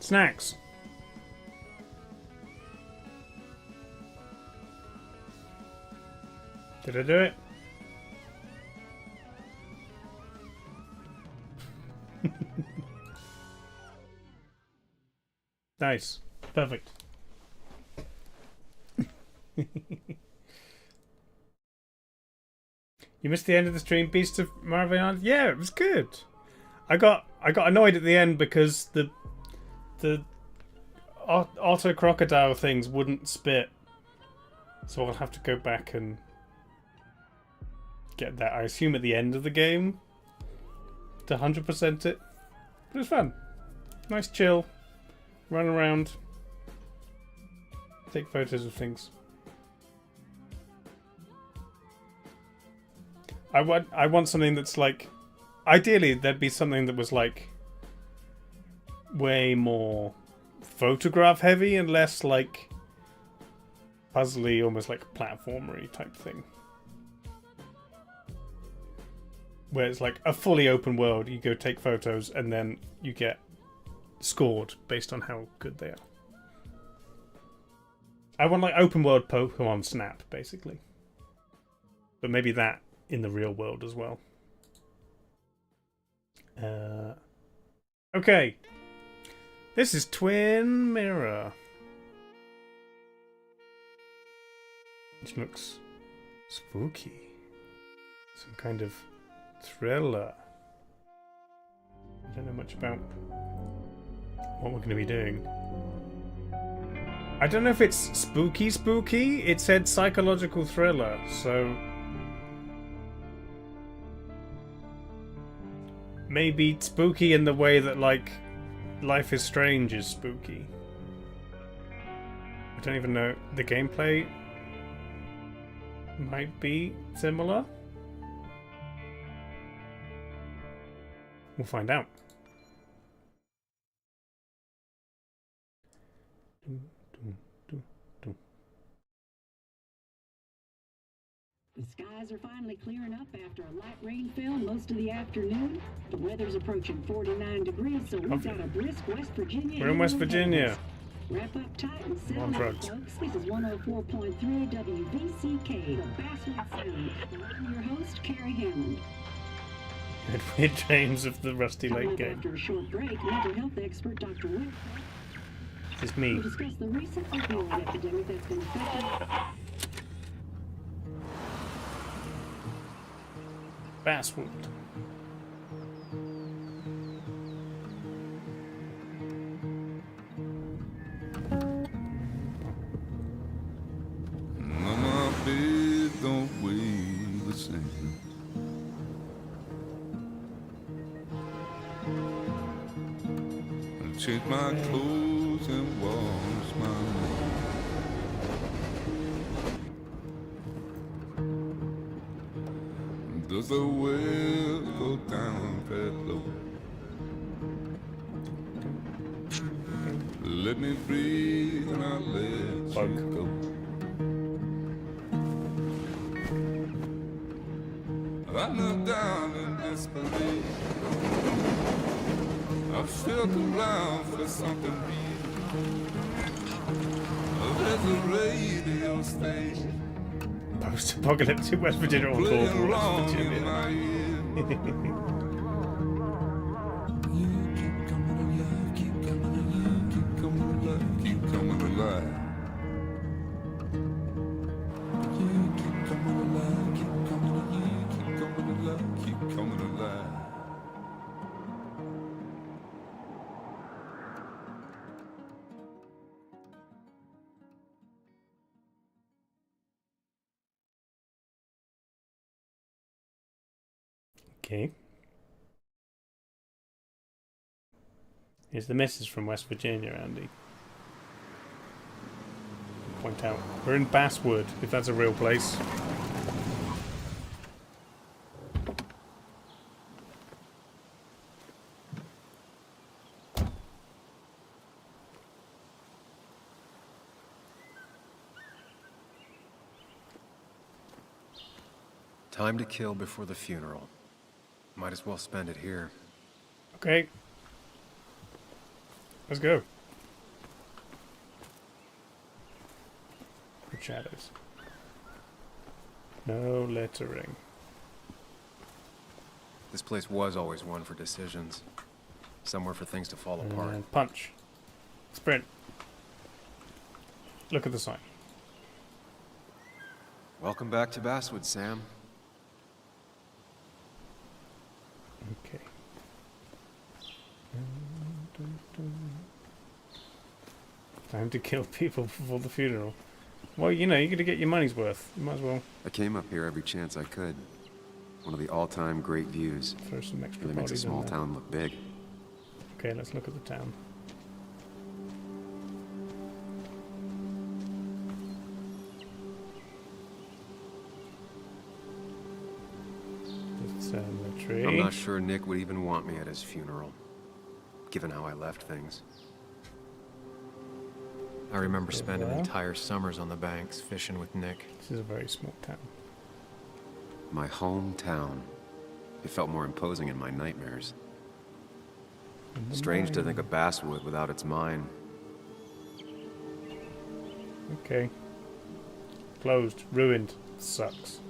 Snacks. Did I do it? Nice. Perfect. You missed the end of the stream, Beast of Marvin. Yeah, it was good. I got annoyed at the end because the auto crocodile things wouldn't spit, so I'll have to go back and get that. I assume at the end of the game to 100% it. But it was fun. Nice chill. Run around. Take photos of things. I want something that's like, ideally there'd be something that was like way more photograph heavy and less like puzzly, almost like platformery type thing. Where it's like a fully open world, you go take photos and then you get scored based on how good they are. I want like open world Pokemon Snap, basically. But maybe that in the real world as well. Okay. This is Twin Mirror. Which looks spooky. Some kind of thriller. I don't know much about what we're going to be doing. I don't know if it's spooky. It said psychological thriller, so maybe spooky in the way that like Life is Strange is spooky. I don't even know. The gameplay might be similar. We'll find out. The skies are finally clearing up after a light rainfall most of the afternoon. The weather's approaching 49 degrees, so we've got a brisk West Virginia. We're in West Virginia. Wrap up tight and settle in, folks. This is 104.3 WVCK, the Basswood Sound. I'm your host, Carrie Hammond. Weird dreams of the Rusty Lake game. After a short break, mental health expert Dr. Wick. This is me. We'll discuss the recent opioid epidemic that's been affecting Basswood. Mama, bed don't weigh the same. I change my clothes and wash my hair. Does the well go down that low? Let me breathe and I'll let you go. I look down in disbelief. I felt around for something real. There's a radio station Post-apocalyptic West Virginia, or Global West Virginia. You keep coming alive, keep coming alive, keep coming alive, keep coming alive. You keep coming alive, keep coming alive, keep coming alive, keep coming alive. Okay. Here's the message from West Virginia, Andy. Point out. We're in Basswood, if that's a real place. Time to kill before the funeral. Might as well spend it here. Okay. Let's go. Sacred shadows. No lettering. This place was always one for decisions. Somewhere for things to fall apart. And punch. Sprint. Look at the sign. Welcome back to Basswood, Sam. Okay. Time to kill people before the funeral. Well, you know, you're going to get your money's worth. You might as well I came up here every chance I could. One of the all-time great views. throw some extra Really makes a bodies in small there. town look big. Okay, let's look at the town. It's the tree. I'm not sure Nick would even want me at his funeral, given how I left things. I remember Okay, spending well. entire summers on the banks fishing with Nick. This is a very small town. My hometown. It felt more imposing in my nightmares. And the Strange to mine. think of Basswood without its mine. Okay. Closed. Ruined. Sucks.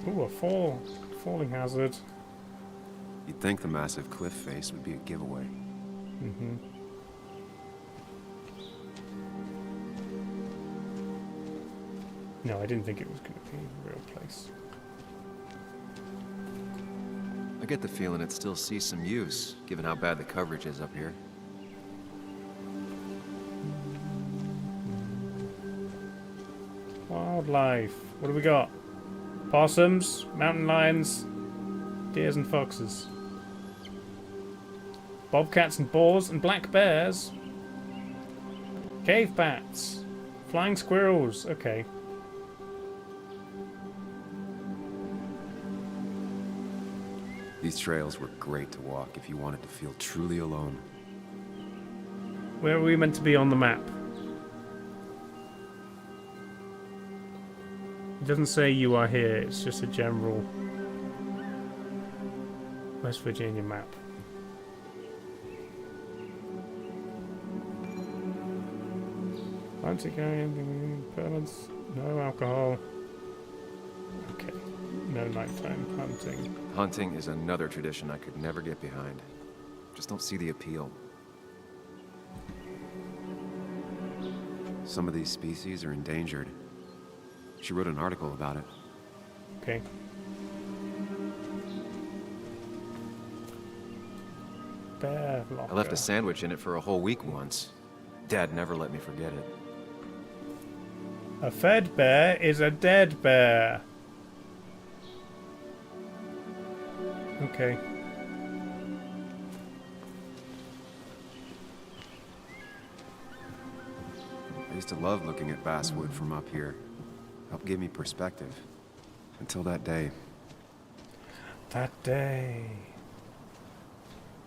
Ooh, a falling hazard. You'd think the massive cliff face would be a giveaway. Mm-hmm. No, I didn't think it was going to be a real place. I get the feeling it still sees some use, given how bad the coverage is up here. Wildlife. What do we got? Possums, mountain lions, deers and foxes. Bobcats and boars and black bears. Cave bats. Flying squirrels. Okay. These trails were great to walk if you wanted to feel truly alone. Where are we meant to be on the map? It doesn't say you are here, it's just a general West Virginia map. Fancy carrying permits, no alcohol. Okay, no nighttime hunting. Hunting is another tradition I could never get behind. Just don't see the appeal. Some of these species are endangered. She wrote an article about it. Okay. Bear locker. I left a sandwich in it for a whole week once. Dad never let me forget it. A fed bear is a dead bear. Okay. I used to love looking at Basswood from up here. Helped give me perspective. Until that day. That day.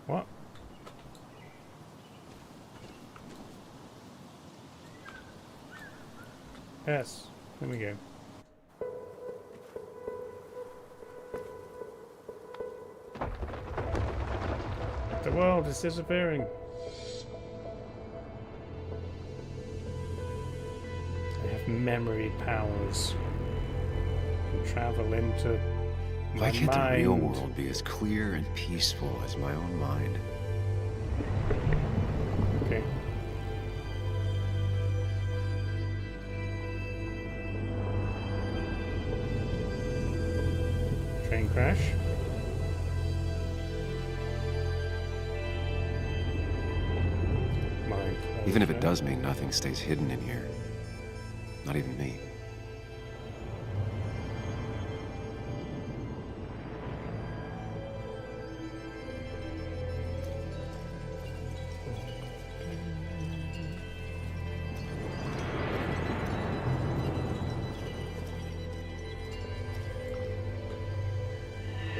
What? Yes. There we go. The world is disappearing. I have memory powers. I can travel into my Why can't the real mind. world be as clear and peaceful as my own mind? Okay. Train crash. Mind Even if it closure. does mean nothing stays hidden in here. Not even me.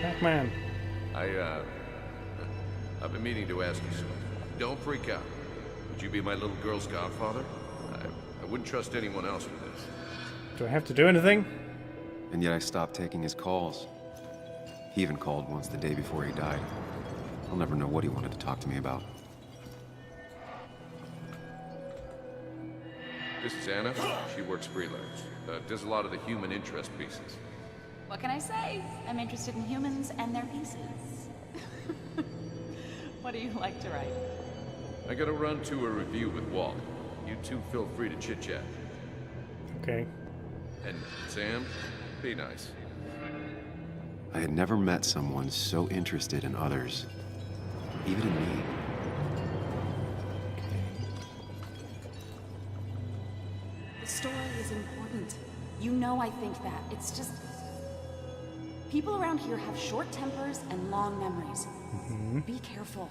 Pac-Man. I've been meaning to ask you something. Don't freak out. Would you be my little girl's godfather? I wouldn't trust anyone else with this. Do I have to do anything? And yet I stopped taking his calls. He even called once the day before he died. I'll never know what he wanted to talk to me about. This is Anna. She works freelance. Does a lot of the human interest pieces. What can I say? I'm interested in humans and their pieces. What do you like to write? I gotta run to a review with Walt. You two feel free to chit-chat. Okay. And Sam, be nice. I had never met someone so interested in others, even in me. The story is important. You know I think that. It's just... people around here have short tempers and long memories. Be careful.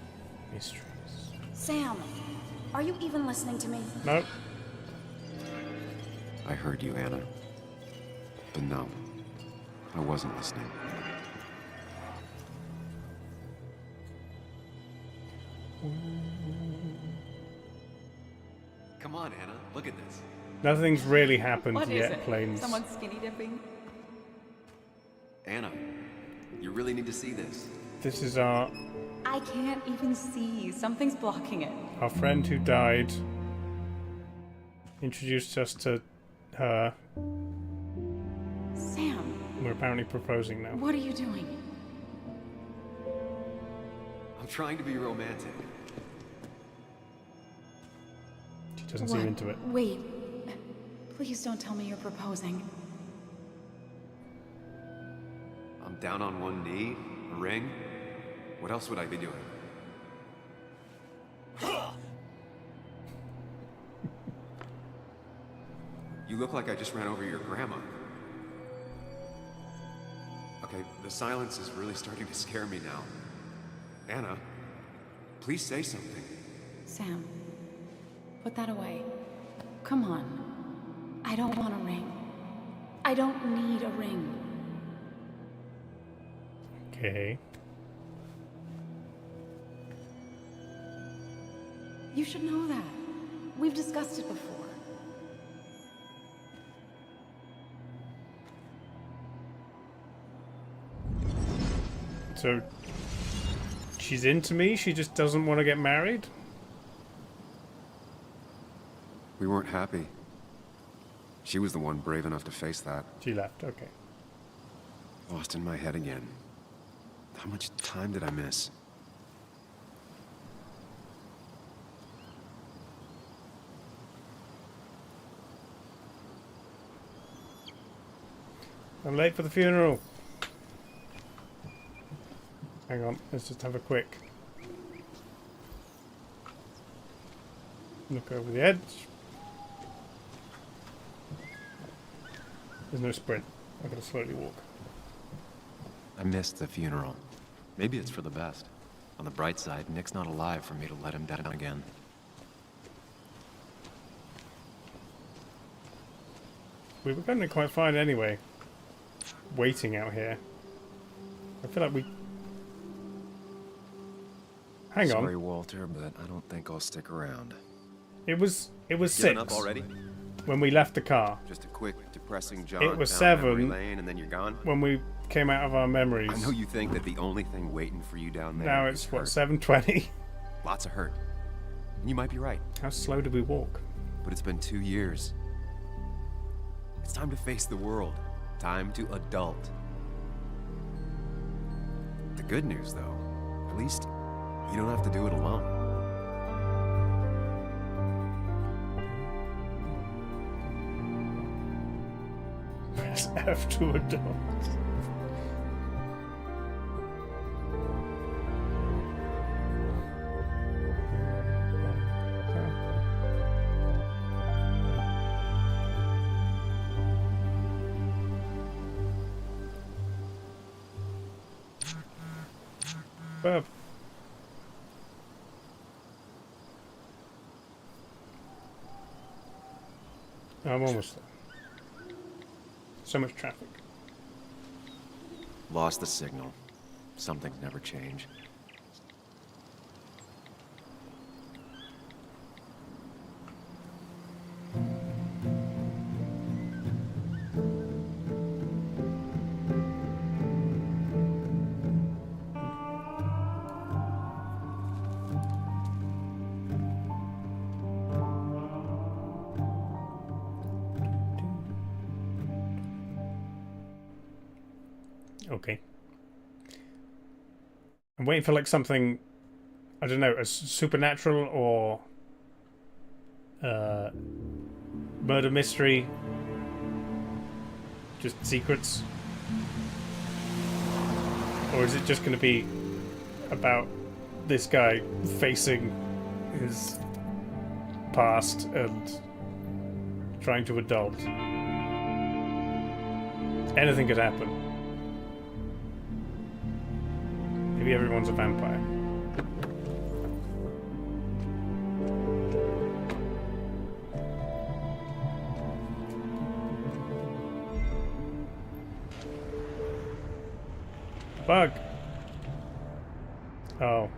Mysteries. Sam, are you even listening to me? Nope. I heard you, Anna. But no, I wasn't listening. Come on, Anna, look at this. Nothing's really happened What is yet, it? Plains. Someone skinny dipping? Anna, you really need to see this. This is our I can't even see. Something's blocking it. friend who died. Introduced us to her. Sam, We're apparently proposing now. what are you doing? I'm trying to be romantic. She doesn't seem into it. Wait. Please don't tell me you're proposing. I'm down on one knee, a ring. What else would I be doing? You look like I just ran over your grandma. Okay, the silence is really starting to scare me now. Anna, please say something. Sam, put that away. Come on. I don't want a ring. I don't need a ring. Okay. You should know that. We've discussed it before. So she's into me, she just doesn't want to get married? We weren't happy. She was the one brave enough to face that. She left, okay. Lost in my head again. How much time did I miss? I'm late for the funeral. Hang on, let's just have a quick look over the edge. There's no sprint. I've got to slowly walk. I missed the funeral. Maybe it's for the best. On the bright side, Nick's not alive for me to let him down again. We were going to quite fine anyway. Waiting out here. I feel like we... Hang Sorry, on. Walter, but I don't think I'll stick around. It was Giving 6 up already? when we left the car. Just a quick, depressing jaunt It was down memory 7 lane, and then you're gone? when we came out of our memories. I know you think that the only thing waiting for you down there Now is it's what, hurt. 7:20? Lots of hurt. And you might be right, How slow did we walk? but it's been 2 years. It's time to face the world. Time to adult. The good news, though, at least you don't have to do it alone. Press F to adult. Burp. I'm almost there. So much traffic. Lost the signal. Some things never change. Okay. I'm waiting for like something, I don't know, a supernatural or murder mystery. Just secrets. Or is it just going to be about this guy facing his past and trying to adult? Anything could happen. Maybe everyone's a vampire. Bug. Oh.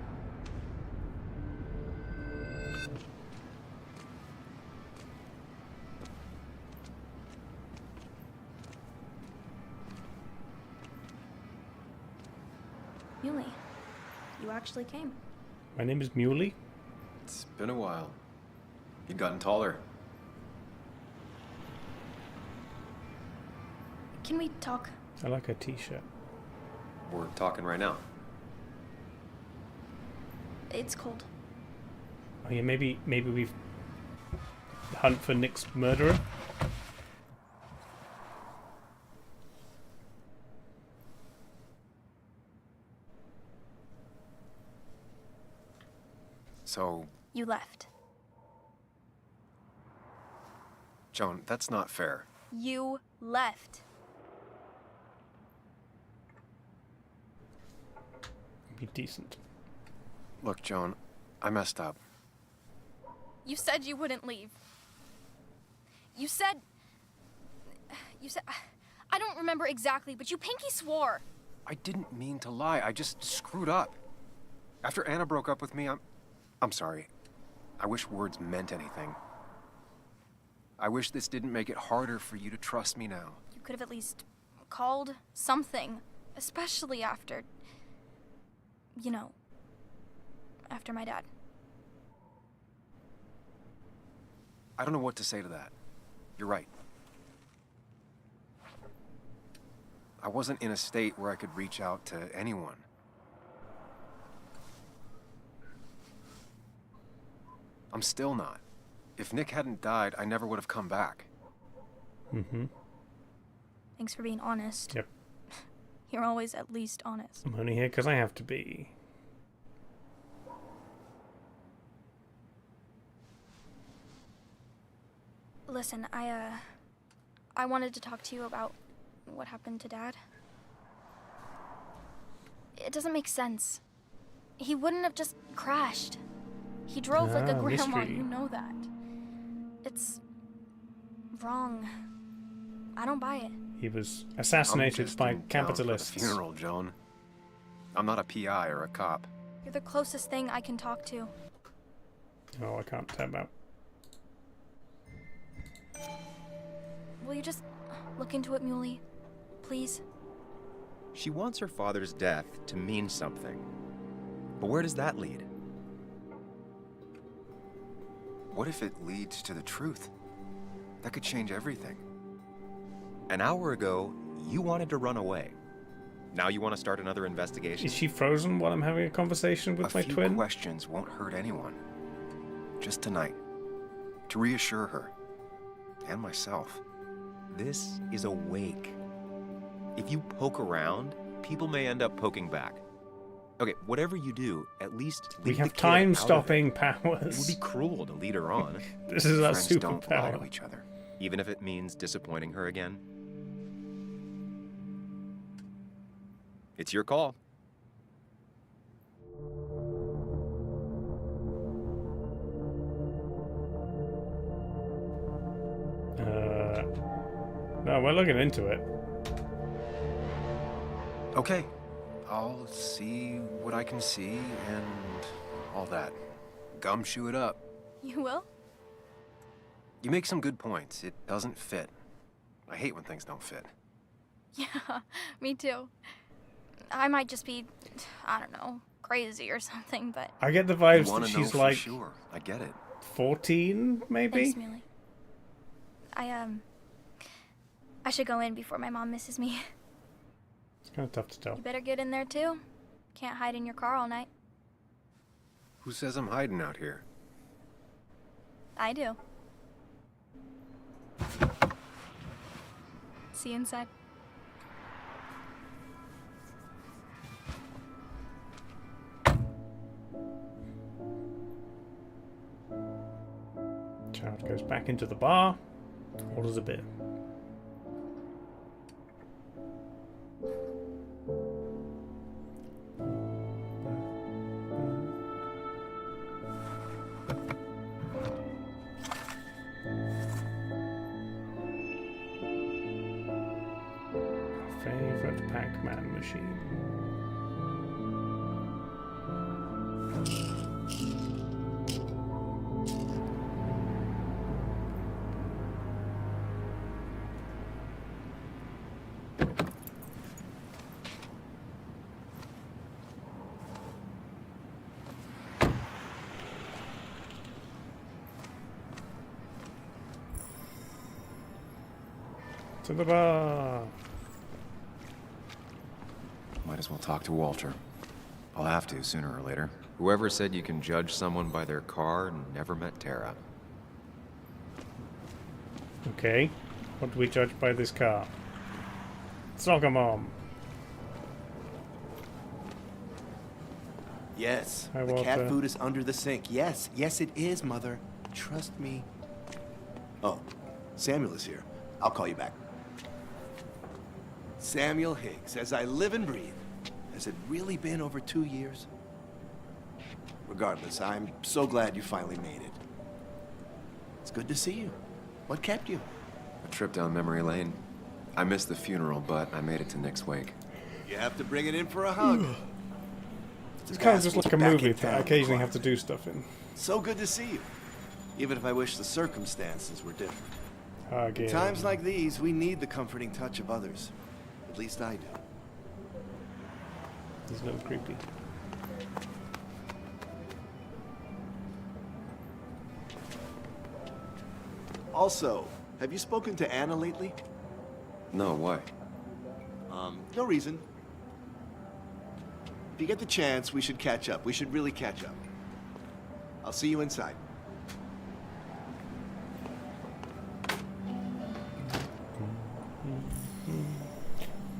Muley, you actually came. My name is Muley. It's been a while. You've gotten taller. Can we talk? I like her t-shirt. We're talking right now. It's cold. Oh yeah, maybe we hunt for Nick's murderer. So, You left. Joan, that's not fair. You left. Be decent. Look, Joan, I messed up. You said you wouldn't leave. You said... I don't remember exactly, but you pinky swore. I didn't mean to lie. I just screwed up. After Anna broke up with me, I'm sorry. I wish words meant anything. I wish this didn't make it harder for you to trust me now. You could have at least called something, especially after... You know, after my dad. I don't know what to say to that. You're right. I wasn't in a state where I could reach out to anyone. I'm still not. If Nick hadn't died, I never would have come back. Mm-hmm. Thanks for being honest. Yep. You're always at least honest. I'm only here because I have to be. Listen, I wanted to talk to you about what happened to Dad. It doesn't make sense. He wouldn't have just crashed. He drove like a grandma, mystery. you know that. It's wrong. I don't buy it. He was I'm assassinated just by in town for the capitalists. funeral, Joan. I'm not a PI or a cop. You're the closest thing I can talk to. Oh, I can't tap out. Will you just look into it, Muley? Please? She wants her father's death to mean something. But where does that lead? What if it leads to the truth? That could change everything. An hour ago, you wanted to run away. Now you want to start another investigation? Is she frozen while I'm having a conversation with A my few twin? questions won't hurt anyone. Just tonight. To reassure her. And myself. This is a wake. If you poke around, people may end up poking back. Okay, whatever you do, at least We leave the have kid out of it. time-stopping It would powers. be cruel to lead her on, This is our Friends don't lie to superpower. each other. even if it means disappointing her again. It's your call. No, we're looking into it. Okay. I'll see what I can see and all that. Gumshoe it up. You will? You make some good points. It doesn't fit. I hate when things don't fit. Yeah, me too. I might just be, I don't know, crazy or something, but... I get the You vibes want that to know she's for like sure. I get it. 14, maybe? Thanks, Muley. I should go in before my mom misses me. It's kind of tough to tell. You better get in there too. Can't hide in your car all night. Who says I'm hiding out here? I do. See you inside. Child goes back into the bar, orders a beer. Favorite Pac-Man machine. To the bar. Might as well talk to Walter. I'll have to sooner or later. Whoever said you can judge someone by their car never met Tara. Okay, what do we judge by this car? Soccer mom. Yes, Hi, the cat Walter. food is under the sink. Yes, yes it is, Mother. Trust me. Oh, Samuel is here. I'll call you back. Samuel Higgs, as I live and breathe. Has it really been over 2 years? Regardless, I'm so glad you finally made it. It's good to see you. What kept you? A trip down memory lane. I missed the funeral, but I made it to Nick's wake. You have to bring it in for a hug. It's kind of just like a Back movie in that I town, occasionally Clark. have to do stuff in. So good to see you. Even if I wish the circumstances were different. Again. Times like these, we need the comforting touch of others. At least I do. It's a little creepy. Also, have you spoken to Anna lately? No, why? No reason. If you get the chance, we should catch up. We should really catch up. I'll see you inside.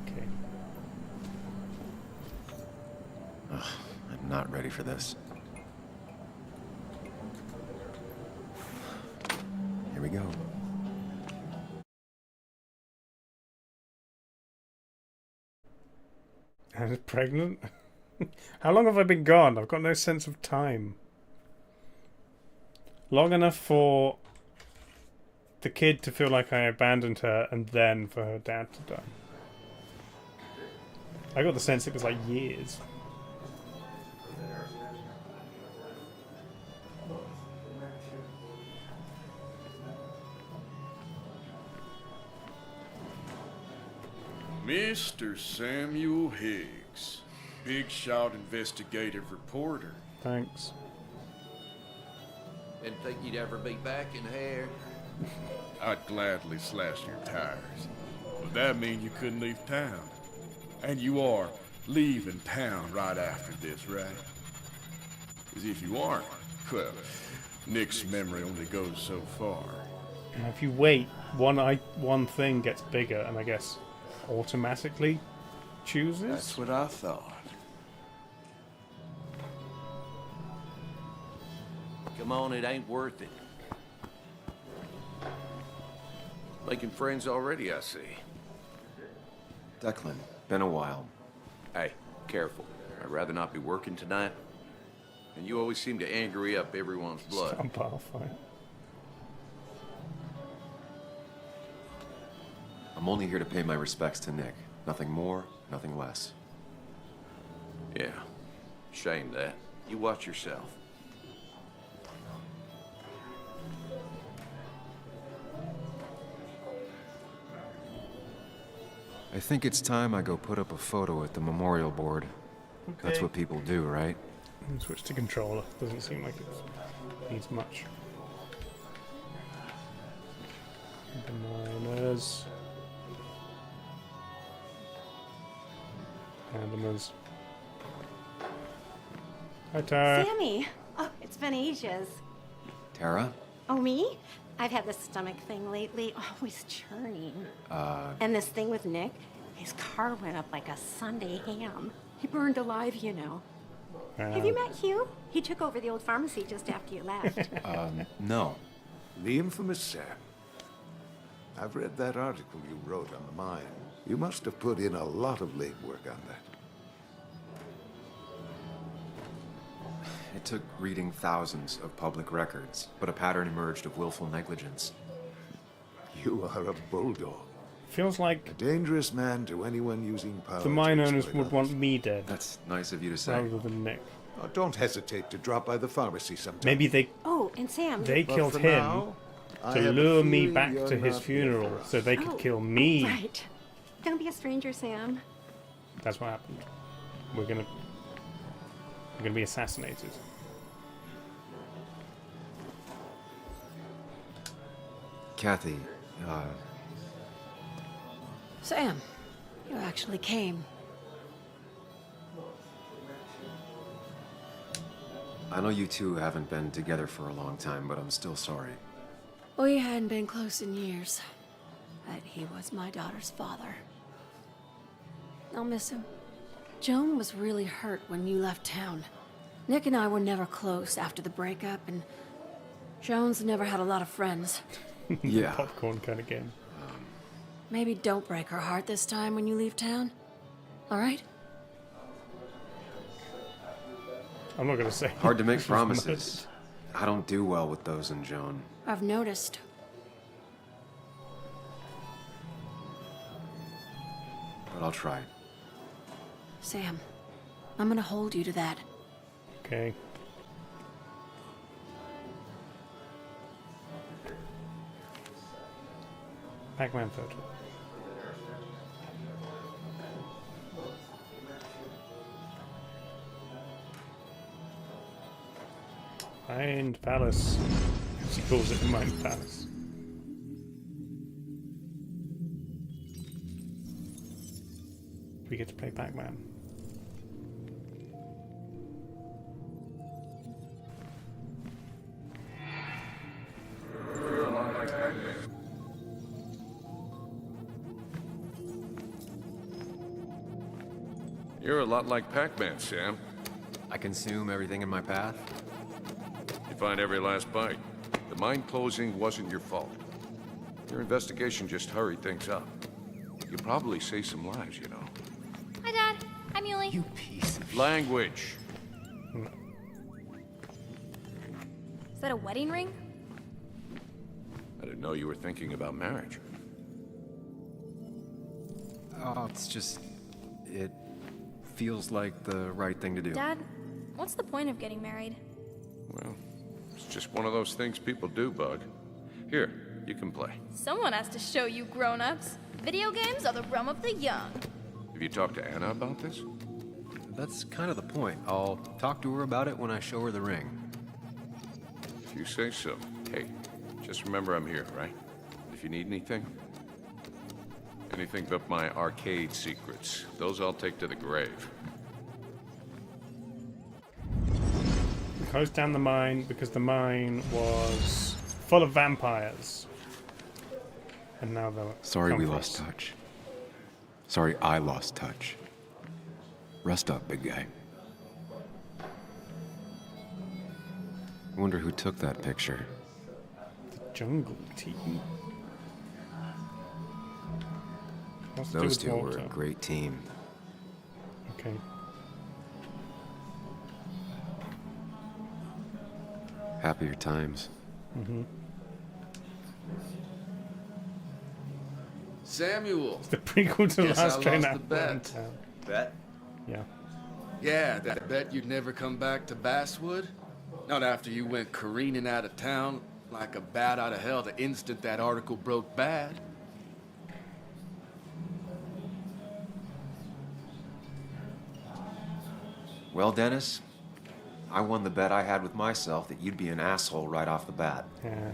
Okay. I'm not ready for this. Here we go. And pregnant? How long have I been gone? I've got no sense of time. Long enough for the kid to feel like I abandoned her and then for her dad to die. I got the sense it was like years. Mr. Samuel Higgs, Big Shot investigative reporter. Thanks. Didn't think you'd ever be back in here. I'd gladly slash your tires. But that mean you couldn't leave town. And you are leaving town right after this, right? As if you aren't. Well, Nick's memory only goes so far. And if you wait, one thing gets bigger and I guess automatically chooses? That's what I thought. Come on, it ain't worth it. Making friends already, I see. Declan, been a while. Hey, careful. I'd rather not be working tonight. And you always seem to angry up everyone's blood. Some bar fight. I'm only here to pay my respects to Nick. Nothing more, nothing less. Yeah. Shame that. You watch yourself. I think it's time I go put up a photo at the memorial board. That's what people do, right? And switch to controller. Doesn't seem like it needs much. Bananas. Animals. Hi, Tara. Sammy! Oh, it's been ages. Tara? Oh, me? I've had this stomach thing lately, always churning. And this thing with Nick, his car went up like a Sunday ham. He burned alive, you know. Have you met Hugh? He took over the old pharmacy just after you left. No. The infamous Sam. I've read that article you wrote on the mine. You must have put in a lot of legwork on that. It took reading thousands of public records, but a pattern emerged of willful negligence. You are a bulldog. Feels like a dangerous man to anyone using power. The mine owners would want me dead. That's nice of you to say. Rather than Nick. Oh, don't hesitate to drop by the pharmacy sometime. Maybe they. Oh, and Sam. They killed him to lure me back to his funeral, so they could kill me. Right. Don't be a stranger, Sam. That's what happened. We're gonna be assassinated. Kathy, Sam, you actually came. I know you two haven't been together for a long time, but I'm still sorry. We hadn't been close in years, but he was my daughter's father. I'll miss him. Joan was really hurt when you left town. Nick and I were never close after the breakup, and Joan's never had a lot of friends. Yeah. Popcorn kind of game. Maybe don't break her heart this time when you leave town. All right? I'm not going to say. Hard to make promises. I don't do well with those in Joan. I've noticed. But I'll try. Sam, I'm gonna hold you to that. Okay. Pac-Man photo. Mind Palace. She calls it the Mind Palace. We get to play Pac-Man. You're a lot like Pac-Man, Sam. I consume everything in my path. You find every last bite. The mine closing wasn't your fault. Your investigation just hurried things up. You probably saved some lives, you know. Hi, Dad. Hi, Muley. You piece of Language. Is that a wedding ring? I didn't know you were thinking about marriage. Oh, it's just... it feels like the right thing to do. Dad, what's the point of getting married? Well, it's just one of those things people do, Bug. Here, you can play. Someone has to show you grown-ups. Video games are the realm of the young. Have you talked to Anna about this? That's kind of the point. I'll talk to her about it when I show her the ring. If you say so. Hey, just remember I'm here, right? If you need anything. Anything but my arcade secrets. Those I'll take to the grave. We closed down the mine because the mine was full of vampires. And now they're... Sorry we lost touch. Sorry I lost touch. Rest up, big guy. I wonder who took that picture. The jungle team. Those two were a great team. Okay. Happier times. Mm-hmm. Samuel. It's the prequel to Guess Last I Train lost Out the bet. Town. Bet? Yeah. Yeah, that bet you'd never come back to Basswood? Not after you went careening out of town like a bat out of hell the instant that article broke bad. Well, Dennis, I won the bet I had with myself that you'd be an asshole right off the bat. Yeah.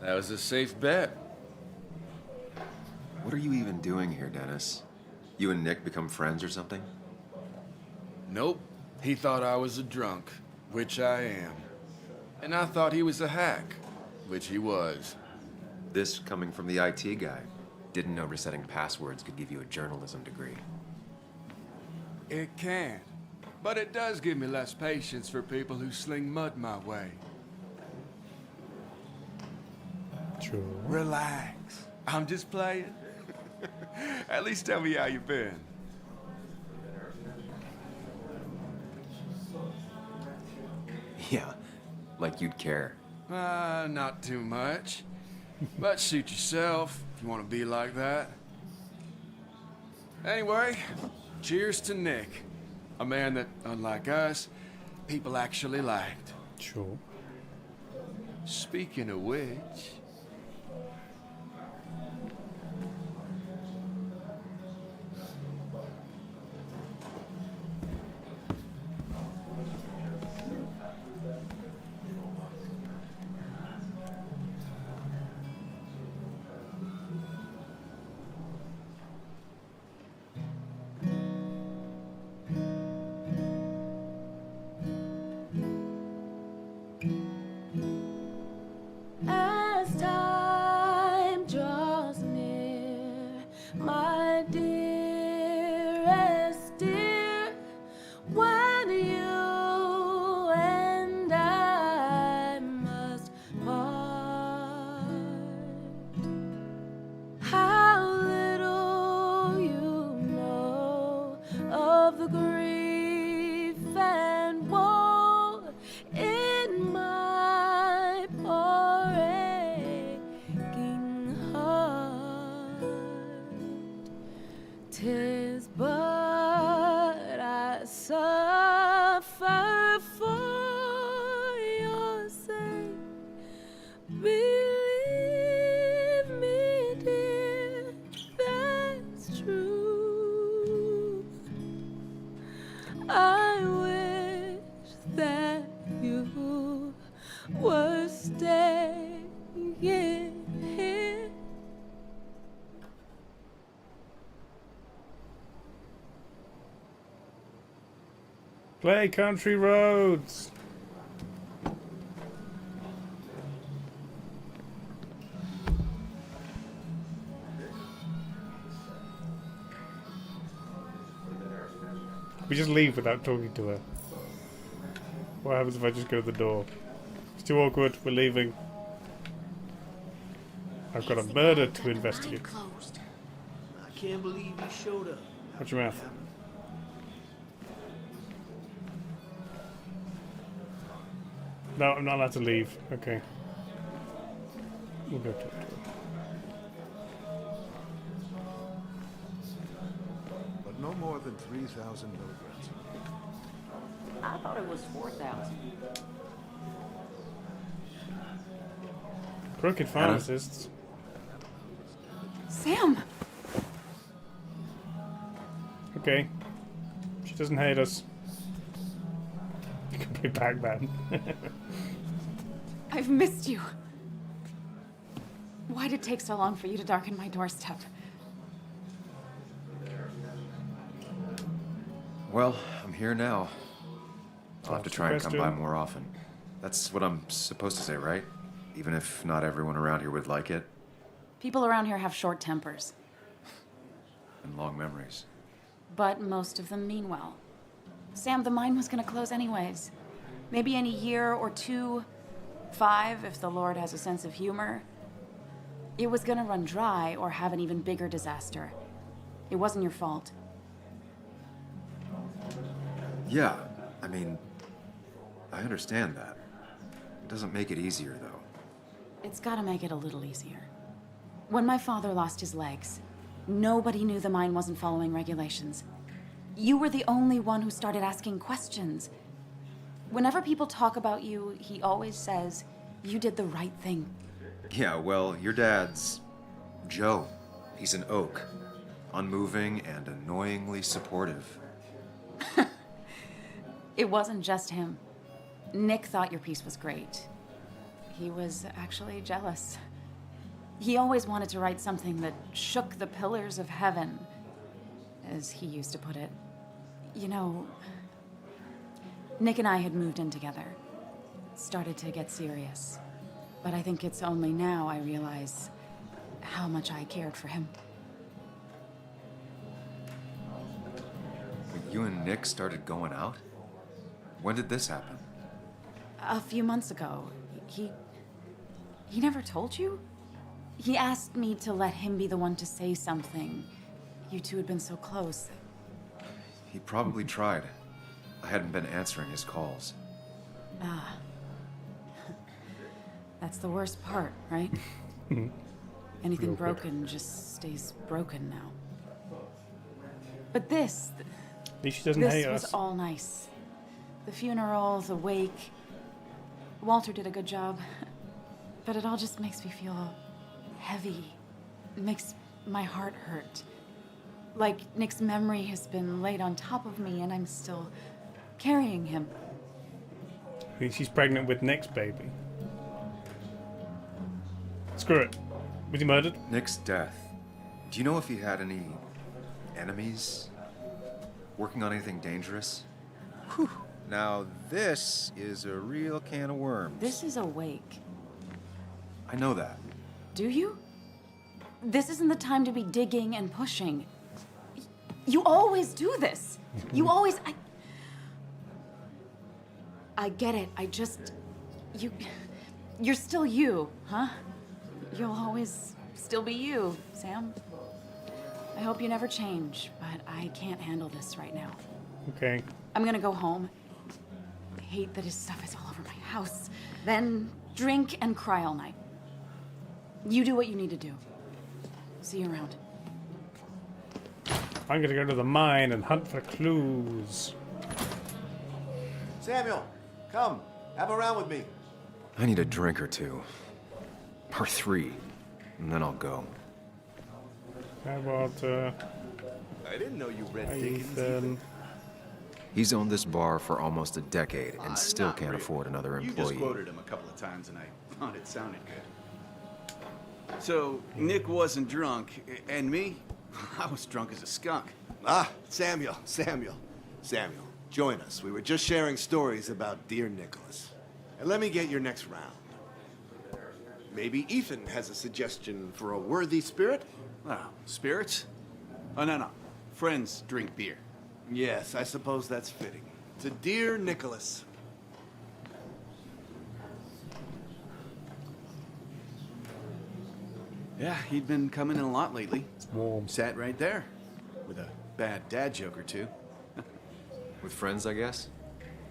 That was a safe bet. What are you even doing here, Dennis? You and Nick become friends or something? Nope. He thought I was a drunk, which I am. And I thought he was a hack, which he was. This coming from the IT guy. Didn't know resetting passwords could give you a journalism degree. It can. But it does give me less patience for people who sling mud my way. Sure. Relax. I'm just playing. At least tell me how you been. Yeah, like you'd care. Not too much. But suit yourself if you want to be like that. Anyway, cheers to Nick. A man that, unlike us, people actually liked. Sure. Speaking of which... As time draws near, my dearest dear, when you and I must part, how little you know of the grief and woe in my poor aching heart. 'Tis but I suffer for your sake. Believe me, dear, that's true. I wish that you were staying here. Play Country Roads. We just leave without talking to her. What happens if I just go to the door? It's too awkward. We're leaving. I've got a murder to investigate. I can't believe you showed up. Watch your mouth. No, I'm not allowed to leave. Okay. We'll go talk to her. But no more than 3,000 milligrams. I thought it was 4,000. Crooked pharmacists. Sam! Okay. She doesn't hate us. You can be back then. I've missed you. Why'd it take so long for you to darken my doorstep? Well, I'm here now. I'll have to try and come by Question. more often. That's what I'm supposed to say, right? Even if not everyone around here would like it. People around here have short tempers, And long memories. but most of them mean well. Sam, the mine was gonna close anyways. Maybe in a year or 2, 5, if the Lord has a sense of humor. It was gonna run dry or have an even bigger disaster. It wasn't your fault. Yeah, I mean, I understand that. It doesn't make it easier, though. It's gotta make it a little easier. When my father lost his legs, nobody knew the mine wasn't following regulations. You were the only one who started asking questions. Whenever people talk about you, he always says, you did the right thing. Yeah, well, your dad's Joe. He's an oak. Unmoving and annoyingly supportive. It wasn't just him. Nick thought your piece was great. He was actually jealous. He always wanted to write something that shook the pillars of heaven. as he used to put it. You know, Nick and I had moved in together. Started to get serious. But I think it's only now I realize how much I cared for him. You and Nick started going out? When did this happen? A few months ago. He never told you? He asked me to let him be the one to say something. You two had been so close. He probably tried. I hadn't been answering his calls. Ah. That's the worst part, right? Anything Real quick. broken just stays broken now. But this... At least she doesn't this hate was us. all nice. The funeral, the wake. Walter did a good job. But it all just makes me feel heavy. It makes my heart hurt. Like Nick's memory has been laid on top of me and I'm still carrying him. I think she's pregnant with Nick's baby. Screw it. Was he murdered? Nick's death. Do you know if he had any enemies? Working on anything dangerous? Whew. Now this is a real can of worms. This is a wake. I know that. Do you? This isn't the time to be digging and pushing. You always do this. You always... I get it. I just... You're still you, huh? You'll always still be you, Sam. I hope you never change, but I can't handle this right now. Okay. I'm gonna go home. I hate that his stuff is all over my house. Then drink and cry all night. You do what you need to do. See you around. I'm gonna go to the mine and hunt for clues. Samuel, come. Have a round with me. I need a drink or two. Or 3. And then I'll go. How about, I didn't know you read Dickens. Ethan? He's owned this bar for almost a decade and still Not can't really. afford another You employee. just quoted him a couple of times and I thought it sounded good. So, Nick wasn't drunk, and me? I was drunk as a skunk. Ah, Samuel. Join us. We were just sharing stories about dear Nicholas. And let me get your next round. Maybe Ethan has a suggestion for a worthy spirit? Oh, spirits? Oh, no. Friends drink beer. Yes, I suppose that's fitting. To dear Nicholas. Yeah, he'd been coming in a lot lately. Warm. Sat right there, with a bad dad joke or two. With friends, I guess?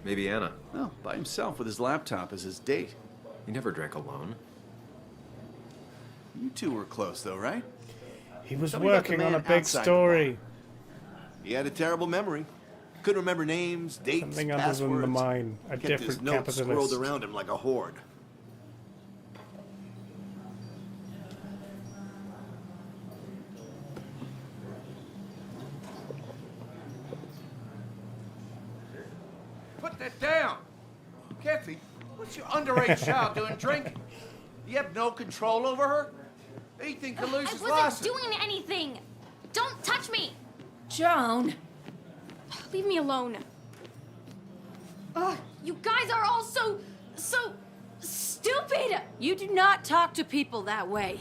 Maybe Anna. Well, by himself with his laptop as his date. He never drank alone. You two were close, though, right? He was Tell me about the working on man a big outside the story. He had a terrible memory. Couldn't remember names, dates, Something other passwords. than the mine. A Kept his different notes capitalist. swirled around him like a horde. Put that down! Kathy, what's your underage child doing drinking? You have no control over her? Ethan could lose his I wasn't license. doing anything! Don't touch me! Joan! Leave me alone. Ugh, you guys are all so stupid! You do not talk to people that way.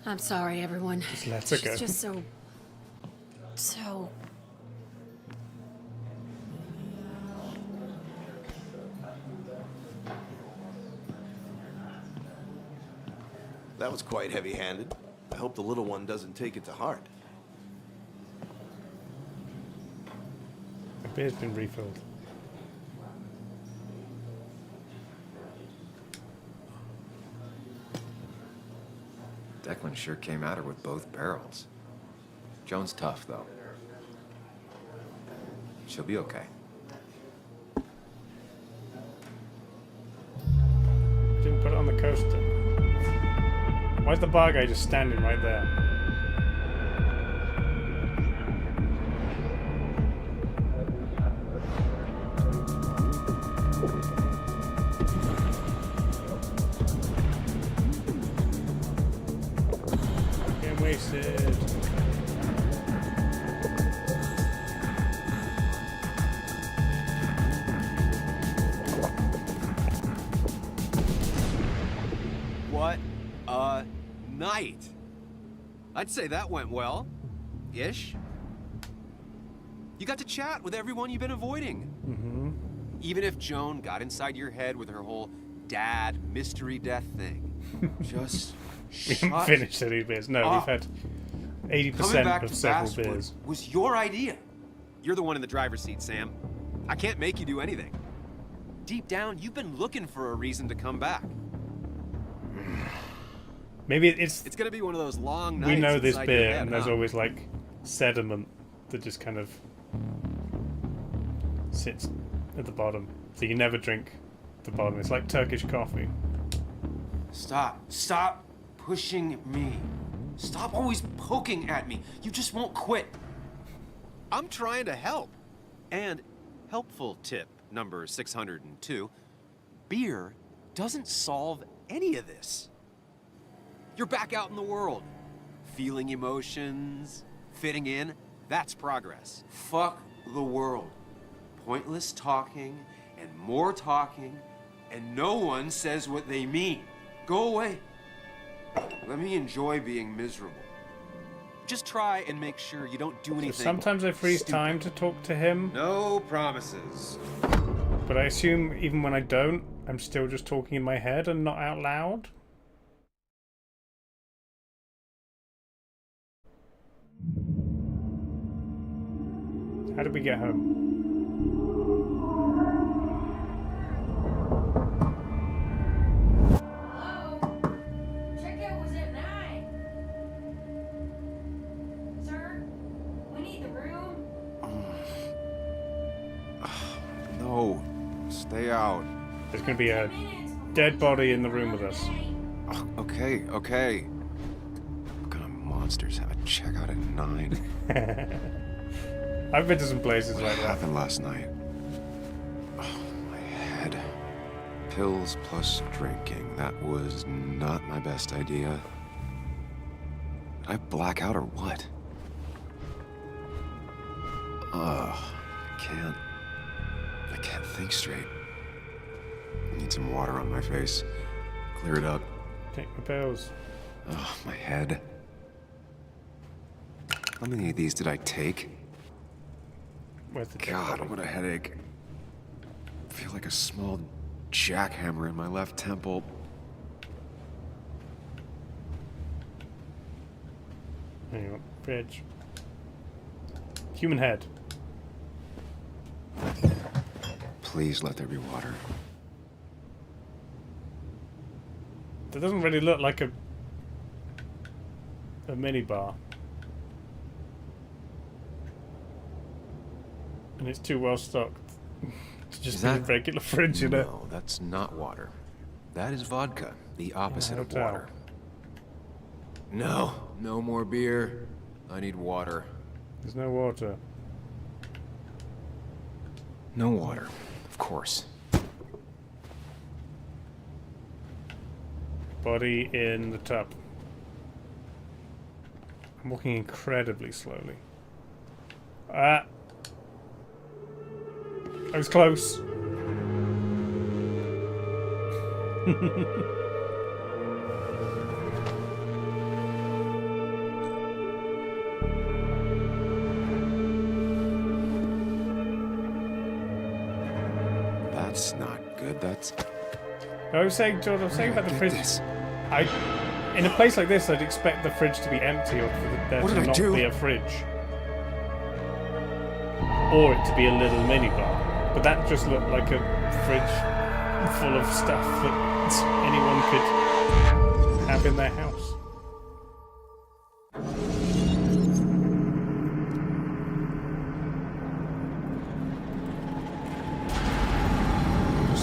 I'm sorry, everyone. Just let her She's go. just so... That was quite heavy-handed. I hope the little one doesn't take it to heart. The beer's been refilled. Declan sure came at her with both barrels. Joan's tough, though. She'll be okay. Didn't put it on the coaster. Why's the bar guy just standing right there? weird. What a night! I'd say that went well. Ish. You got to chat with everyone you've been avoiding. Mm-hmm. Even if Joan got inside your head with her whole dad mystery death thing. Just We haven't finished any beers. No, we've had 80% of several beers. Was your idea. You're the one in the driver's seat, Sam. I can't make you do anything. Deep down, you've been looking for a reason to come back. Maybe it's gonna be one of those long nights. We know this inside your beer, head, and there's huh? always like sediment that just kind of sits at the bottom. So you never drink the bottom. It's like Turkish coffee. Stop pushing me. Stop always poking at me. You just won't quit. I'm trying to help. And helpful tip number 602, beer doesn't solve any of this. You're back out in the world, feeling emotions, fitting in. That's progress. Fuck the world. Pointless talking and more talking, and no one says what they mean. Go away. Let me enjoy being miserable. Just try and make sure you don't do anything. So sometimes I freeze time to talk to him. No promises. But I assume even when I don't, I'm still just talking in my head and not out loud. How did we get home? No, stay out. There's going to be a dead body in the room with us. Oh, okay. What kind of monsters have a checkout at 9? I've been to some places What like that. happened last night? Oh, my head. Pills plus drinking. That was not my best idea. Did I black out or what? I can't think straight. I need some water on my face. Clear it up. Take my pills. Oh, my head. How many of these did I take? Where's the God, what a headache. I feel like a small jackhammer in my left temple. Hang on, fridge. Human head. Please let there be water. That doesn't really look like a minibar. And it's too well stocked to just be a regular fridge in it. No, that's not water. That is vodka, the opposite of hotel. water. No, no more beer. I need water. There's no water. No water, of course. Body in the tub. I'm walking incredibly slowly. I was close. That's not good. That's... I was saying, George, I was saying about the fridge. In a place like this, I'd expect the fridge to be empty or for there What to did I not do? be a fridge. Or it to be a little minibar. But that just looked like a fridge full of stuff that anyone could have in their house.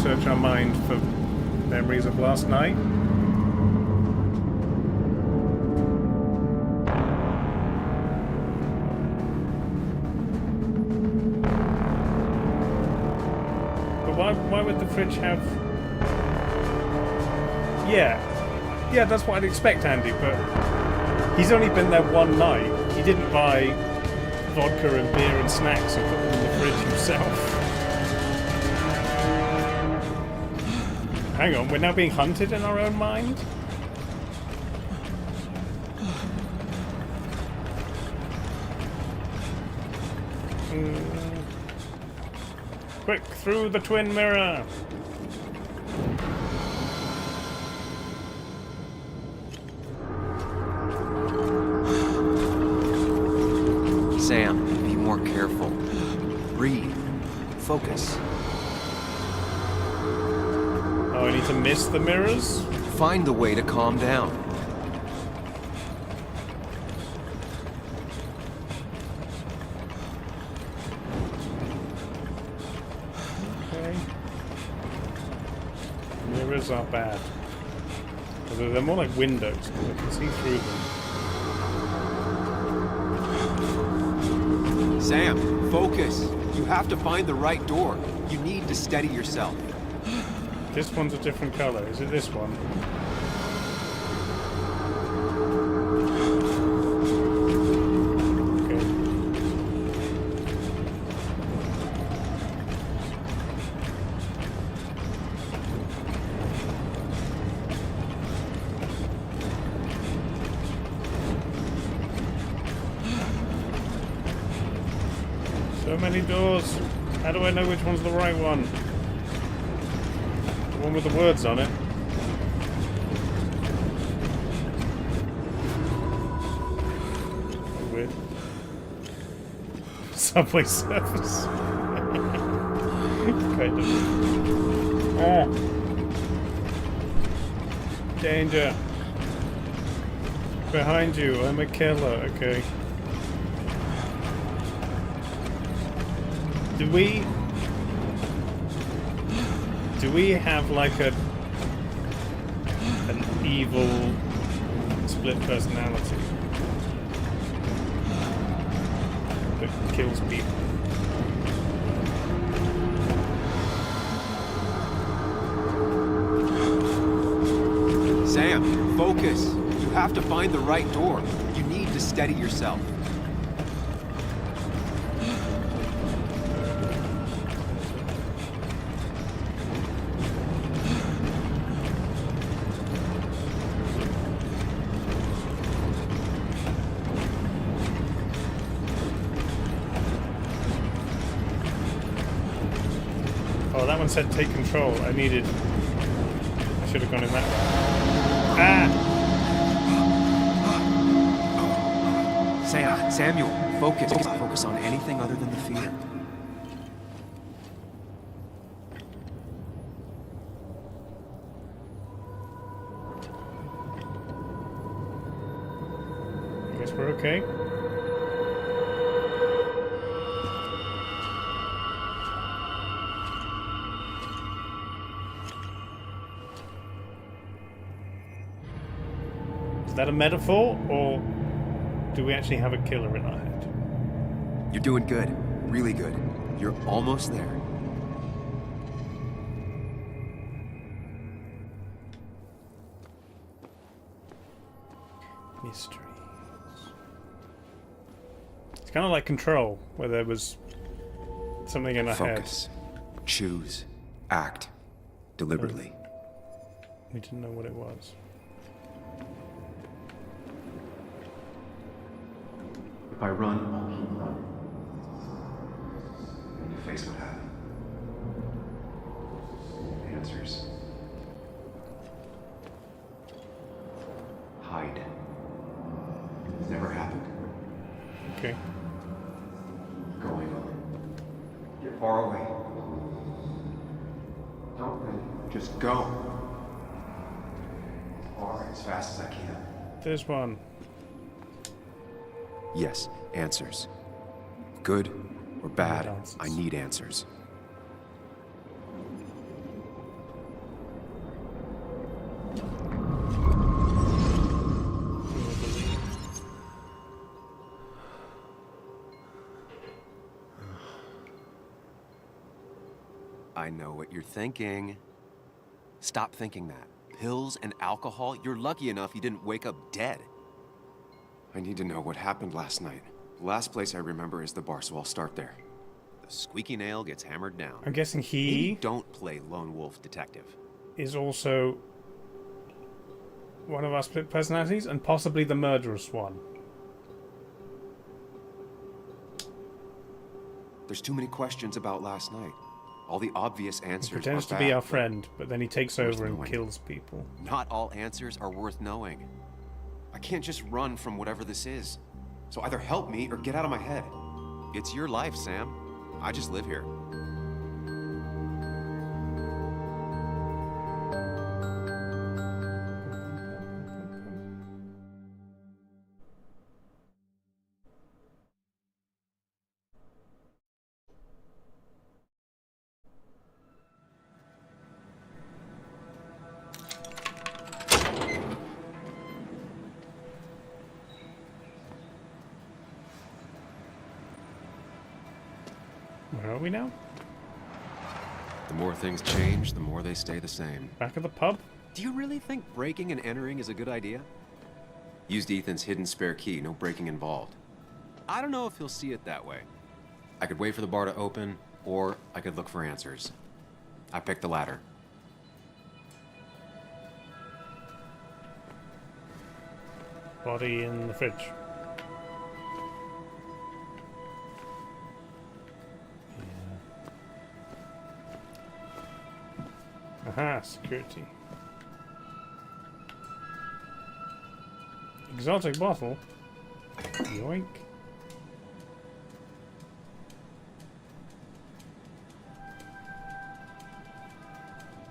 Search our mind for memories of last night. But why would the fridge have... Yeah, that's what I'd expect, Andy, but He's only been there one night. He didn't buy vodka and beer and snacks and put them in the fridge himself. Hang on, we're now being hunted in our own mind? Quick, through the twin mirror! Sam, be more careful. Breathe. Focus. Oh, I need to miss the mirrors? Find the way to calm down. Okay. Mirrors are bad. They're more like windows, because I can see through them. Sam, focus. You have to find the right door. You need to steady yourself. This one's a different color. Is it this one? Okay. So many doors. How do I know which one's the right one? The one with the words on it. Weird. Subway surface. Kind of. Oh. Danger. Behind you. I'm a killer. Okay. Do we have like an evil split personality that kills people? Sam, focus. You have to find the right door. You need to steady yourself. Oh, that one said take control. I should have gone in that way. Ah! Samuel, focus. Focus on anything other than the fear. I guess we're okay. Is that a metaphor, or do we actually have a killer in our head? You're doing good. Really good. You're almost there. Mysteries. It's kind of like Control, where there was something in our Focus. Choose. Act. Deliberately. head. We didn't know what it was. If I run, I'll keep running. And you face what happened. Answers. Hide. It's never happened. Okay. Going. Get far away. Don't think. Just go. Far as fast as I can. There's one. Yes, answers. Good or bad, answers. I need answers. I know what you're thinking. Stop thinking that. Pills and alcohol, you're lucky enough you didn't wake up dead. I need to know what happened last night. The last place I remember is the bar, so I'll start there. The squeaky nail gets hammered down. I'm guessing he Maybe don't play lone wolf detective. is also one of our split personalities, and possibly the murderous one. There's too many questions about last night. All the obvious He answers pretends are to bad, be our but friend, but then he takes over and knowing. kills people. Not all answers are worth knowing. I can't just run from whatever this is. So either help me or get out of my head. It's your life, Sam. I just live here. Where are we now? The more things change, the more they stay the same. Back at the pub? Do you really think breaking and entering is a good idea? Used Ethan's hidden spare key, no breaking involved. I don't know if he'll see it that way. I could wait for the bar to open, or I could look for answers. I picked the latter. Body in the fridge. Aha, security. Exotic bottle. Yoink.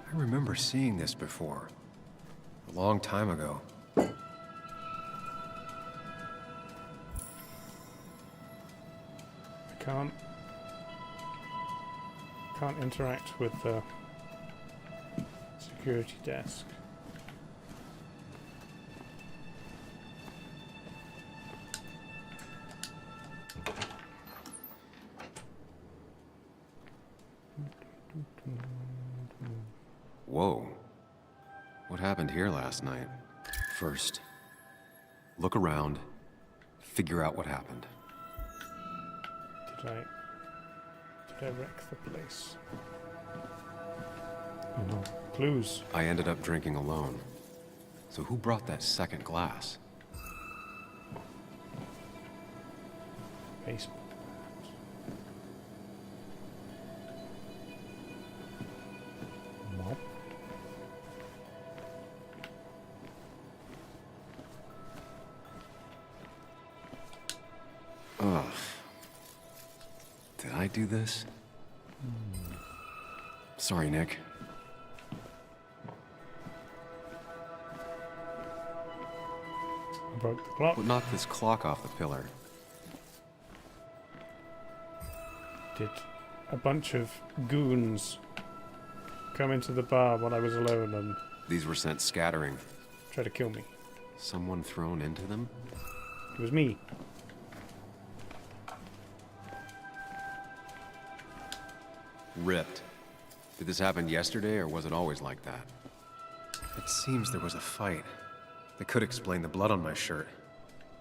I remember seeing this before. A long time ago. I can't interact with the security desk. Whoa. What happened here last night? First, look around, figure out what happened. Did I wreck the place? No. Clues. I ended up drinking alone. So who brought that second glass? Baseball. Mop. Ugh. Did I do this? Sorry, Nick. I broke the clock. What knocked this clock off the pillar? Did a bunch of goons come into the bar when I was alone and These were sent scattering. try to kill me? Someone thrown into them? It was me. Ripped. Did this happen yesterday, or was it always like that? It seems there was a fight. That could explain the blood on my shirt.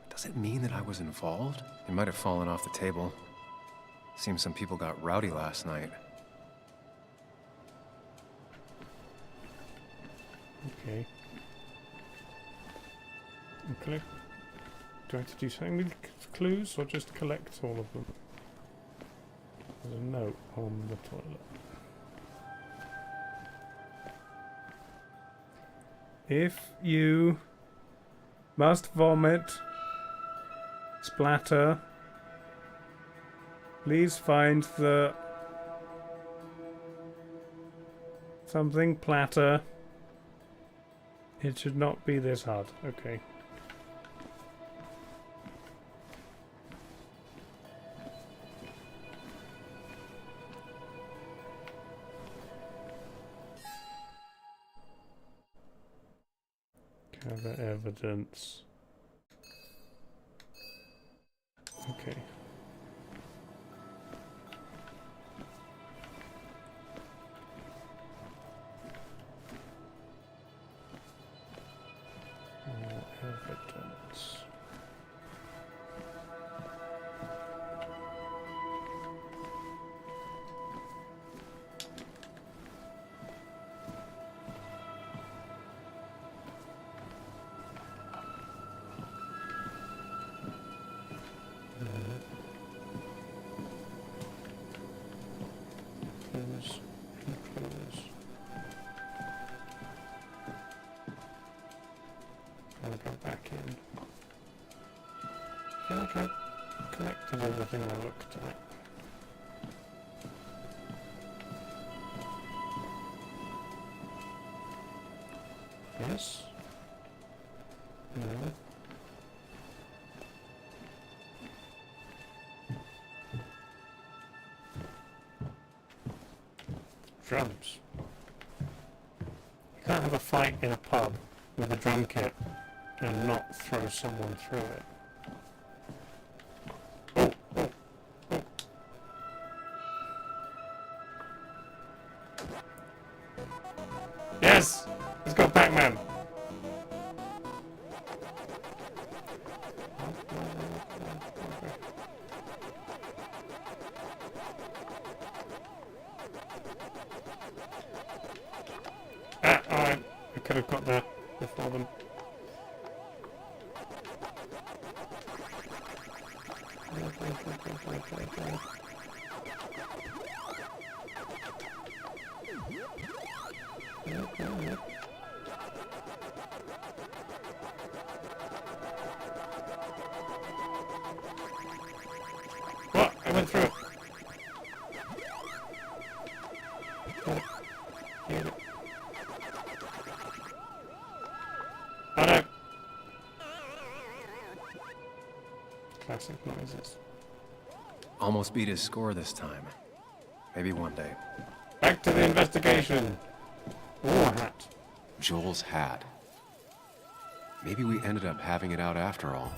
Does it mean that I was involved? It might have fallen off the table. Seems some people got rowdy last night. Okay. Collect. Do I have to do something with clues, or just collect all of them? There's a note on the toilet. If you must vomit, splatter, please find the something platter. It should not be this hard. Okay. Gather evidence. Okay. Evidence. Close. Close. I'll go back in. I feel like I collected everything I looked at. Yes? No? Drums. You can't have a fight in a pub with a drum kit and not throw someone through it. Oh, oh, oh. Yes! Let's go Pac-Man! Alright. I could have got there before them. What? I went through it. Get it. Oh no! Classic noises. Almost beat his score this time. Maybe one day. Back to the investigation! War hat. Joel's hat. Maybe we ended up having it out after all.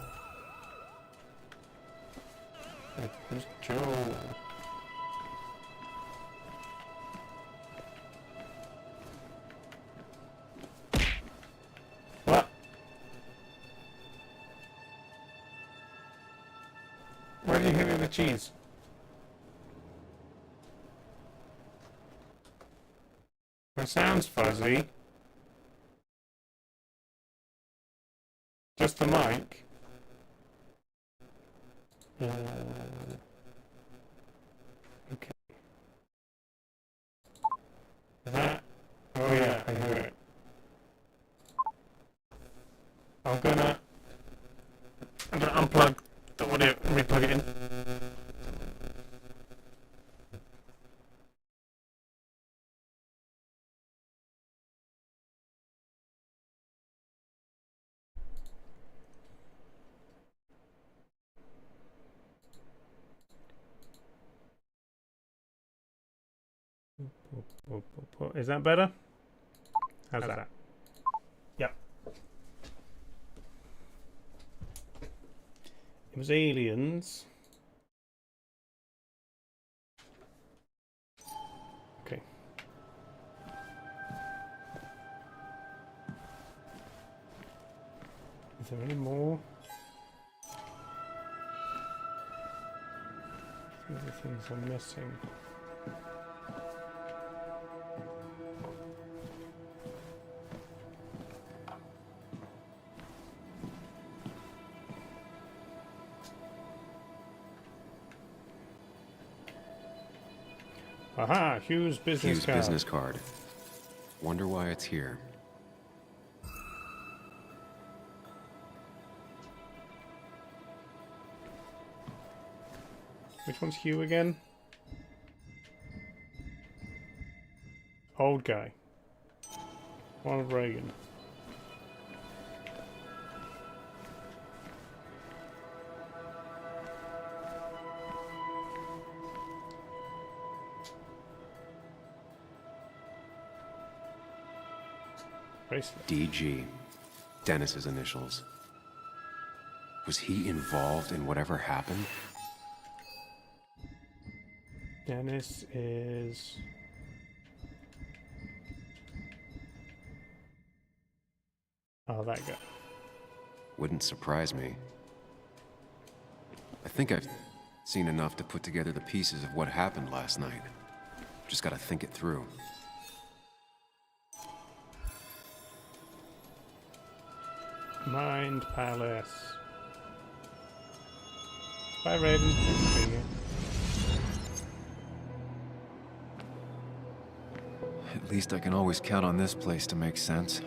Who's Joel? What? Why did you hit me with cheese? My sound's fuzzy. Just the mic. Okay. That. Oh yeah, I hear it. I'm gonna unplug the audio and re-plug it in. Is that better? How's that? Yep. It was aliens. Okay. Is there any more? These are things I'm missing. Aha! Hugh's business card. business card. Wonder why it's here. Which one's Hugh again? Old guy. Ronald Reagan. Bracelet. DG. Dennis's initials. Was he involved in whatever happened? Dennis is... Oh, that guy. Wouldn't surprise me. I think I've seen enough to put together the pieces of what happened last night. Just gotta think it through. Mind Palace. Bye, Raven. Thanks for being here. At least I can always count on this place to make sense.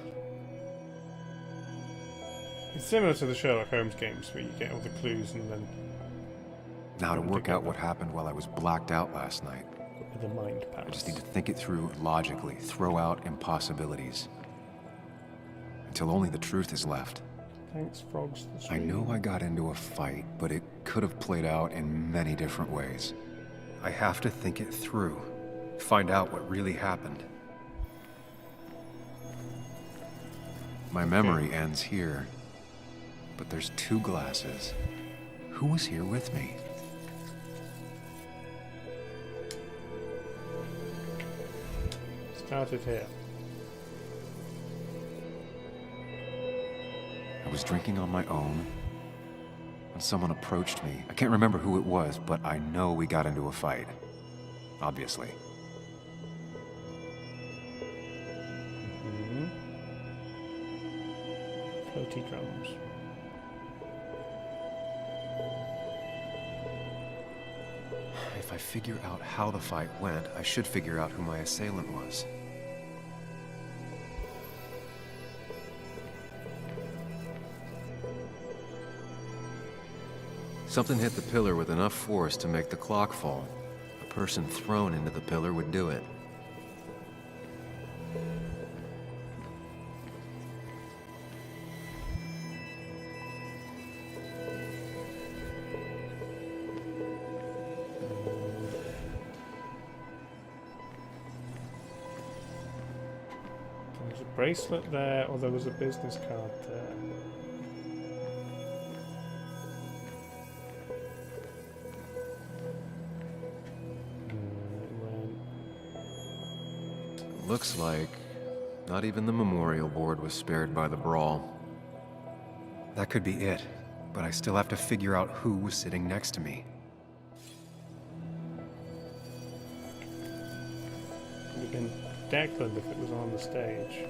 It's similar to the Sherlock Holmes games where you get all the clues and then... Now to work out what happened while I was blacked out last night. With the mind palace. I just need to think it through logically, throw out impossibilities. Until only the truth is left. Thanks, Frogs. I know I got into a fight, but it could have played out in many different ways. I have to think it through. Find out what really happened. My memory ends here. But there's two glasses. Who was here with me? Started here. I was drinking on my own when someone approached me. I can't remember who it was, but I know we got into a fight. Obviously. Floaty drums. If I figure out how the fight went, I should figure out who my assailant was. Something hit the pillar with enough force to make the clock fall. A person thrown into the pillar would do it. There was a bracelet there, or there was a business card there. Looks like not even the memorial board was spared by the brawl. That could be it, but I still have to figure out who was sitting next to me. It would have been Declan if it was on the stage.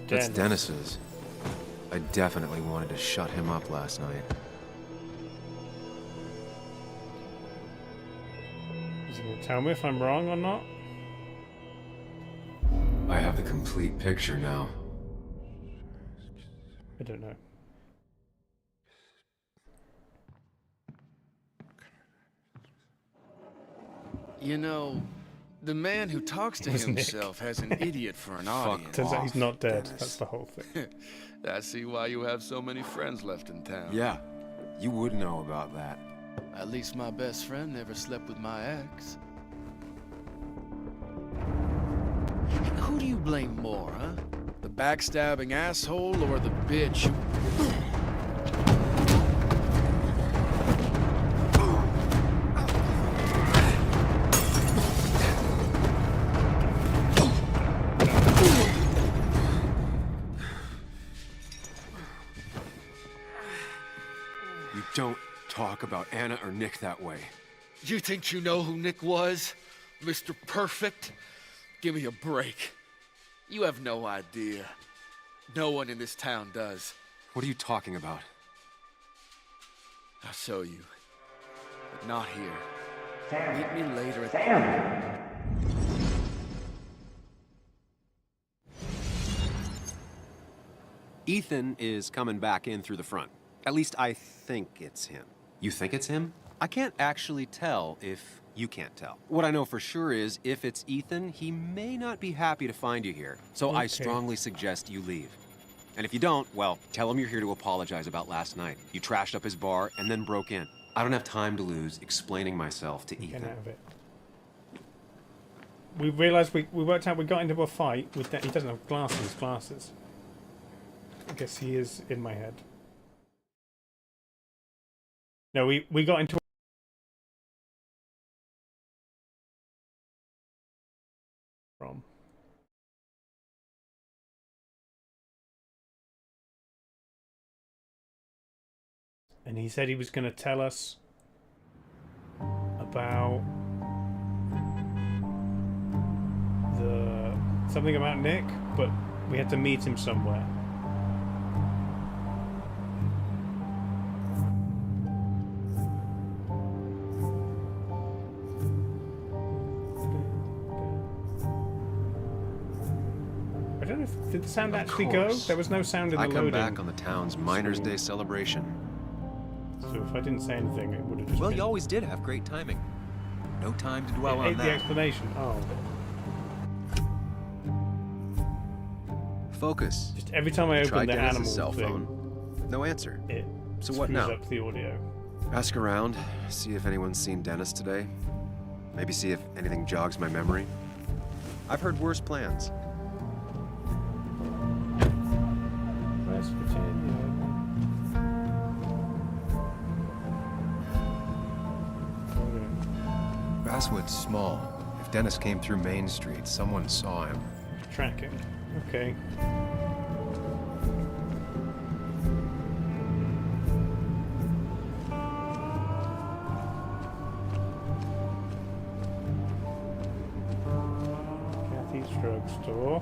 That's Dennis's. I definitely wanted to shut him up last night. Is he going to tell me if I'm wrong or not? I have the complete picture now. I don't know. You know, the man who talks to It was himself has an idiot for an audience. Turns out he's not dead. That's the whole thing. I see why you have so many friends left in town. Yeah, you would know about that. At least my best friend never slept with my ex. Who do you blame more, huh? The backstabbing asshole or the bitch who... Don't talk about Anna or Nick that way. You think you know who Nick was? Mr. Perfect? Give me a break. You have no idea. No one in this town does. What are you talking about? I'll show you. But not here. Meet me later at... Ethan is coming back in through the front. At least I think it's him. You think it's him? I can't actually tell if you can't tell. What I know for sure is if it's Ethan, he may not be happy to find you here. So I strongly suggest you leave. And if you don't, well, tell him you're here to apologize about last night. You trashed up his bar and then broke in. I don't have time to lose explaining myself to Ethan. Get out of it. We realised we worked out we got into a fight with he doesn't have glasses. I guess he is in my head. No, we got into from. And he said he was going to tell us about something about Nick, but we had to meet him somewhere. I don't know if did the sound actually go? There was no sound in the I come loading. back on the town's Miners' Day celebration. So if I didn't say anything, it would have just Well, been... you always did have great timing. No time to dwell It on ate the that. explanation. Oh. Focus. Just every time I open Tried the Dennis's animal cell thing, phone. No answer. it So what screws now? up the audio. Ask around, see if anyone's seen Dennis today. Maybe see if anything jogs my memory. I've heard worse plans. West Virginia. Basswood's small. If Dennis came through Main Street, someone saw him. Tracking. Okay. Kathy's drugstore.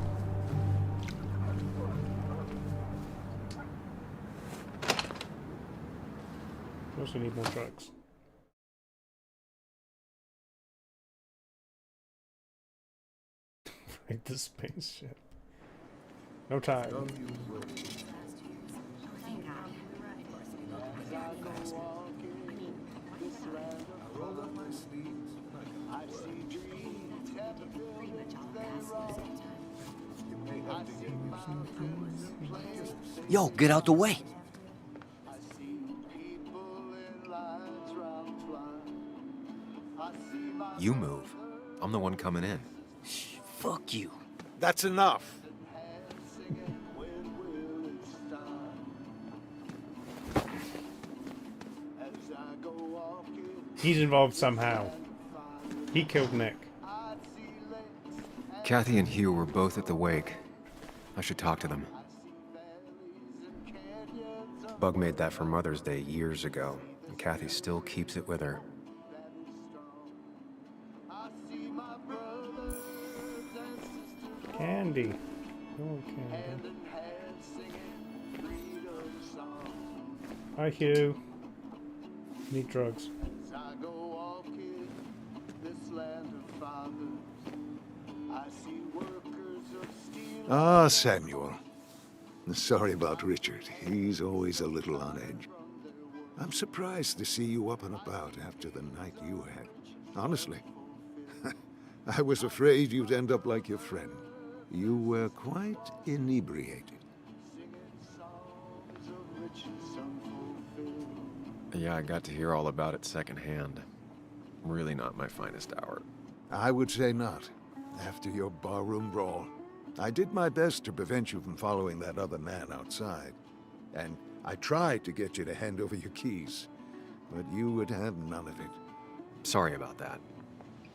We also need more drugs. Like the spaceship. No time. Yo, get out the way! You move. I'm the one coming in. Fuck you. That's enough. He's involved somehow. He killed Nick. Kathy and Hugh were both at the wake. I should talk to them. Bug made that for Mother's Day years ago, and Kathy still keeps it with her. Candy. Oh, candy. Hi, Hugh. Need drugs. Ah, Samuel. Sorry about Richard. He's always a little on edge. I'm surprised to see you up and about after the night you had. Honestly. I was afraid you'd end up like your friend. You were quite inebriated. Yeah, I got to hear all about it secondhand. Really not my finest hour. I would say not. After your barroom brawl. I did my best to prevent you from following that other man outside. And I tried to get you to hand over your keys. But you would have none of it. Sorry about that.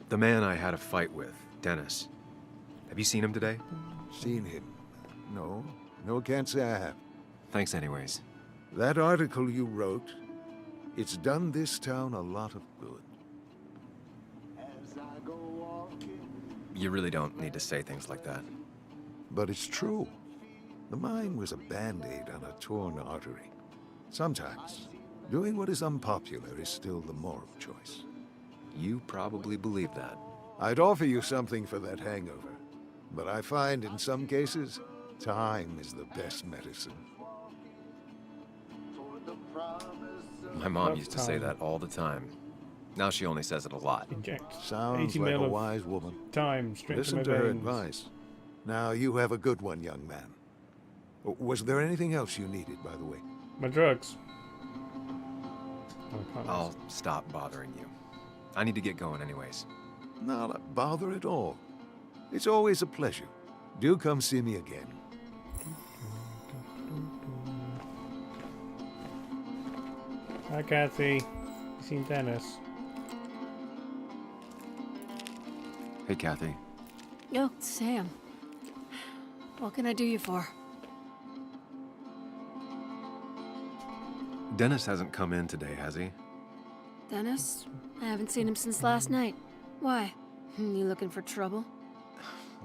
The man I had a fight with, Dennis. Have you seen him today? Seen him? No. No, can't say I have. Thanks anyways. That article you wrote, it's done this town a lot of good. You really don't need to say things like that. But it's true. The mine was a band-aid on a torn artery. Sometimes, doing what is unpopular is still the moral choice. You probably believe that. I'd offer you something for that hangover, but I find in some cases, time is the best medicine. My mom used to say that all the time. Now she only says it a lot. Inject. Sounds 80 like mil a of wise woman. Time straight Listen to to my her veins. advice. Now, you have a good one, young man. Was there anything else you needed, by the way? My drugs. Oh, I can't I'll stop bothering you. I need to get going anyways. Not a bother at all. It's always a pleasure. Do come see me again. Hi, Kathy. You seen Dennis? Hey, Kathy. Oh, Sam. What can I do you for? Dennis hasn't come in today, has he? Dennis? I haven't seen him since last night. Why? You looking for trouble?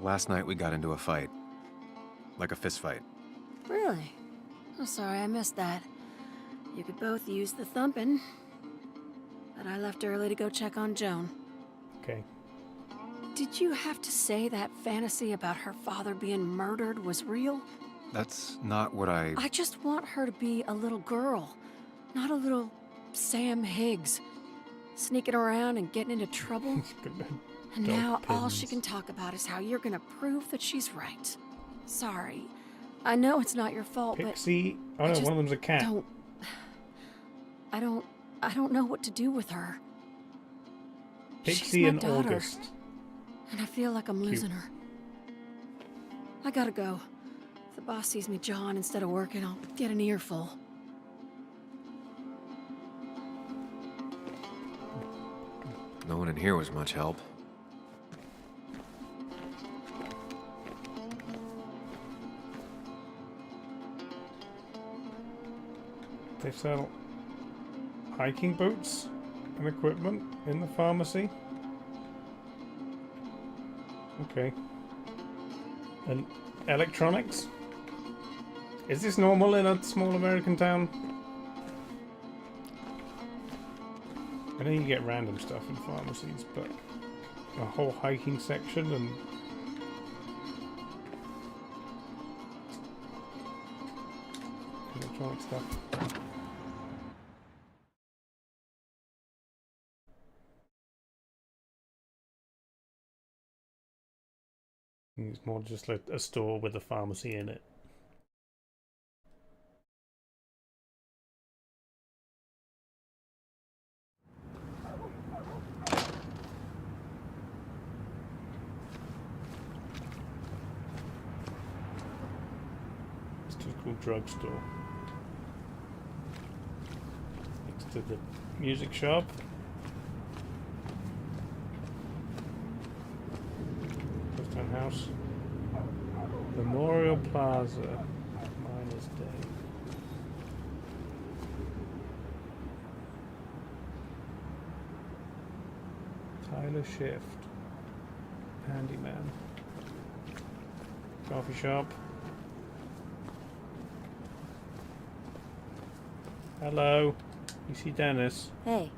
Last night we got into a fight. Like a fist fight. Really? Oh, sorry, I missed that. You could both use the thumping. But I left early to go check on Joan. Okay. Did you have to say that fantasy about her father being murdered was real? That's not what I just want her to be a little girl, not a little Sam Higgs, sneaking around and getting into trouble. And now all she can talk about is how you're gonna prove that she's right. Sorry, I know it's not your fault, Pixie. but Oh no, one of them's a cat. I don't know what to do with her. Pixie She's my and daughter, August. and I feel like I'm losing her. I gotta go. If the boss sees me jawing instead of working, I'll get an earful. No one in here was much help. They sell hiking boots and equipment in the pharmacy. Okay. And electronics? Is this normal in a small American town? I know you get random stuff in pharmacies, but a whole hiking section and electronic stuff. It's more just like a store with a pharmacy in it. It's just called drugstore. Next to the music shop. Town House. Memorial Plaza. Miners Day. Tyler Shift. Handyman. Coffee shop. Hello. You see Dennis? Hey,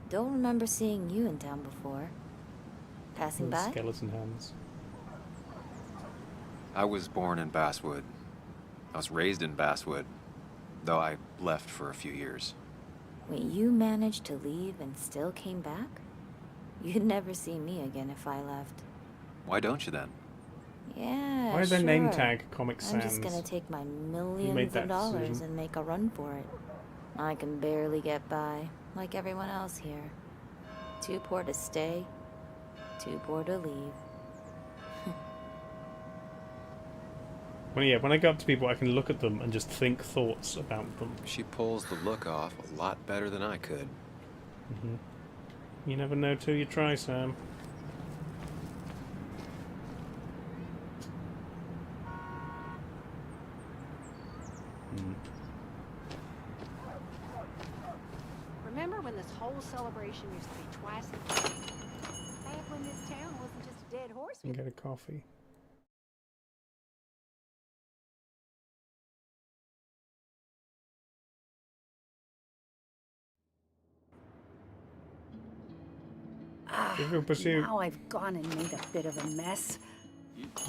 don't remember seeing you in town before. Passing With by? skeleton hands. I was born in Basswood. I was raised in Basswood, though I left for a few years. Wait, you managed to leave and still came back? You'd never see me again if I left. Why don't you then? Yeah, Why is their name sure. tag Comic I'm just Sans? gonna take my made millions that of dollars decision? and make a run for it. I can barely get by, like everyone else here. Too poor to stay, too poor to leave. Well, yeah, when I go up to people, I can look at them and just think thoughts about them. She pulls the look off a lot better than I could. You never know till you try, Sam. Remember when this whole celebration used to be twice a day? Back when this town wasn't just a dead horse. And get a coffee. Trivial Pursuit. Now I've gone and made a bit of a mess.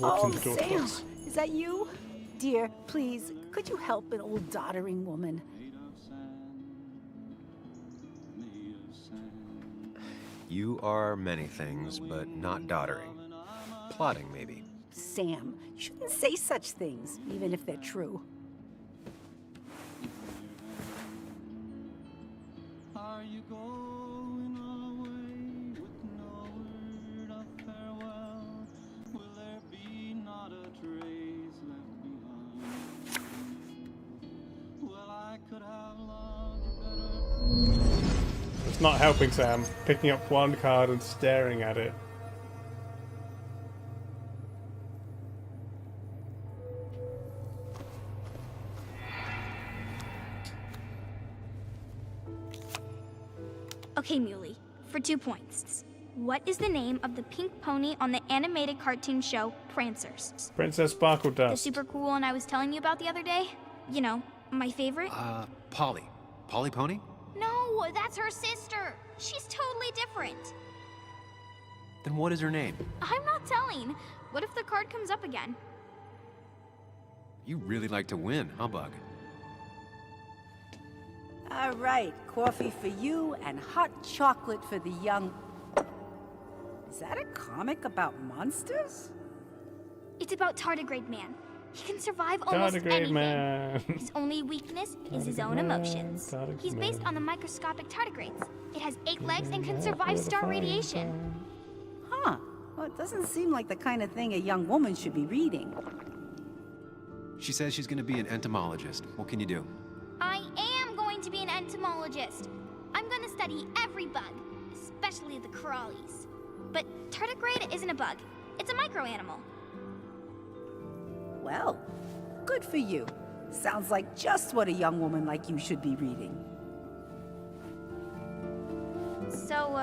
Walks Oh, in the door Sam, close. is that you? Dear, please, could you help an old doddering woman? You are many things, but not doddering. Plotting, maybe. Sam, you shouldn't say such things, even if they're true. Are you going away with no word of farewell? Will there be not a trace left behind? Well, I could have loved you better. It's not helping Sam. Picking up one card and staring at it. Okay, Muley, for 2 points. What is the name of the pink pony on the animated cartoon show Prancers? Princess Sparkle The Dust. super cool one I was telling you about the other day? You know, my favorite? Polly. Polly Pony? No, that's her sister. She's totally different. Then what is her name? I'm not telling. What if the card comes up again? You really like to win, huh, Bug? All right, coffee for you and hot chocolate for the young... Is that a comic about monsters? It's about Tardigrade Man. He can survive almost Tardigrade anything. Man. His only weakness is his Tardigrade own Man, emotions. Tardigrade He's based Man. on the microscopic tardigrades. It has 8 legs and can survive star radiation. Huh. Well, it doesn't seem like the kind of thing a young woman should be reading. She says she's gonna be an entomologist. What can you do? I am going to be an entomologist. I'm going to study every bug, especially the crawlies. But tardigrade isn't a bug. It's a microanimal. Well, good for you. Sounds like just what a young woman like you should be reading. So,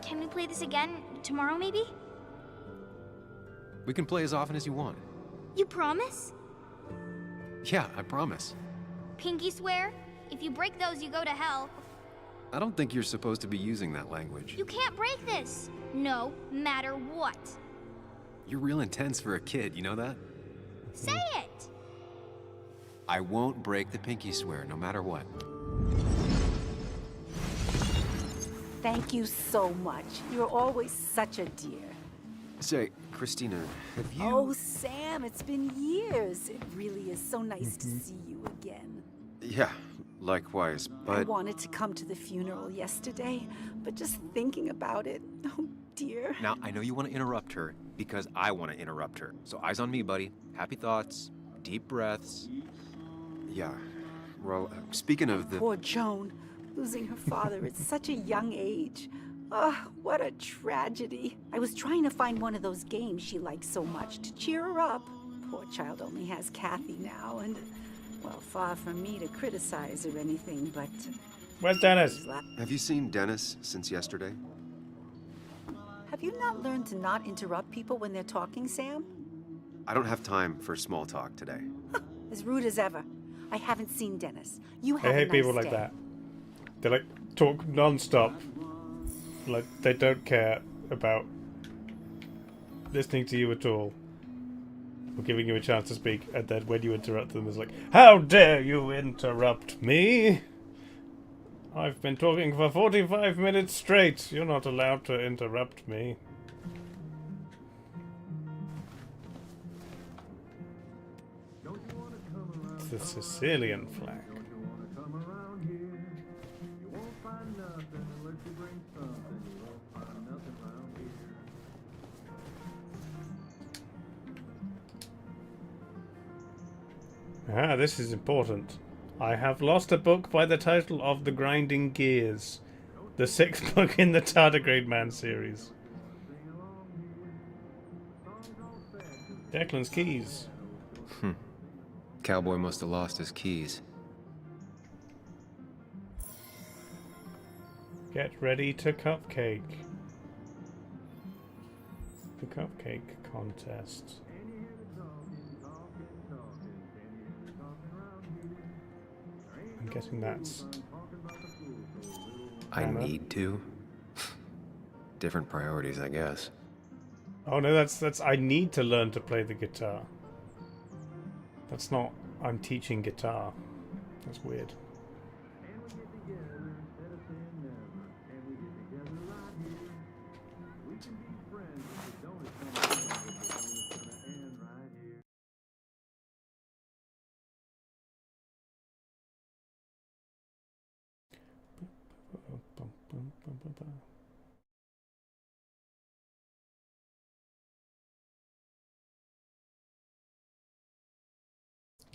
can we play this again tomorrow, maybe? We can play as often as you want. You promise? Yeah, I promise. Pinky swear? If you break those, you go to hell. I don't think you're supposed to be using that language. You can't break this. No matter what. You're real intense for a kid, you know that? Say it! I won't break the pinky swear, no matter what. Thank you so much. You're always such a dear. Say, Christina, have you... Oh, Sam, it's been years. It really is so nice to see you again. Yeah, likewise, I but... wanted to come to the funeral yesterday, but just thinking about it, oh dear. Now, I know you want to interrupt her, because I want to interrupt her. So eyes on me, buddy. Happy thoughts, deep breaths. Yeah, well, speaking of the... Poor Joan, losing her father at such a young age. Oh, what a tragedy. I was trying to find one of those games she likes so much to cheer her up. Poor child only has Kathy now, and, well, far from me to criticize or anything, but... Where's Dennis? Have you seen Dennis since yesterday? Have you not learned to not interrupt people when they're talking, Sam? I don't have time for small talk today. As rude as ever. I haven't seen Dennis. You I have hate a nice people like day. that. They like talk non-stop. Like they don't care about listening to you at all. Or giving you a chance to speak, and then when you interrupt them it's like, how dare you interrupt me? I've been talking for 45 minutes straight. You're not allowed to interrupt me. It's the Sicilian flag. Ah, this is important. I have lost a book by the title of The Grinding Gears, the 6th book in the Tardigrade Man series. Declan's keys. Cowboy must have lost his keys. Get ready to cupcake. The cupcake contest. I'm guessing that's... I need to. Different priorities, I guess. Oh no, that's I need to learn to play the guitar. That's not I'm teaching guitar. That's weird.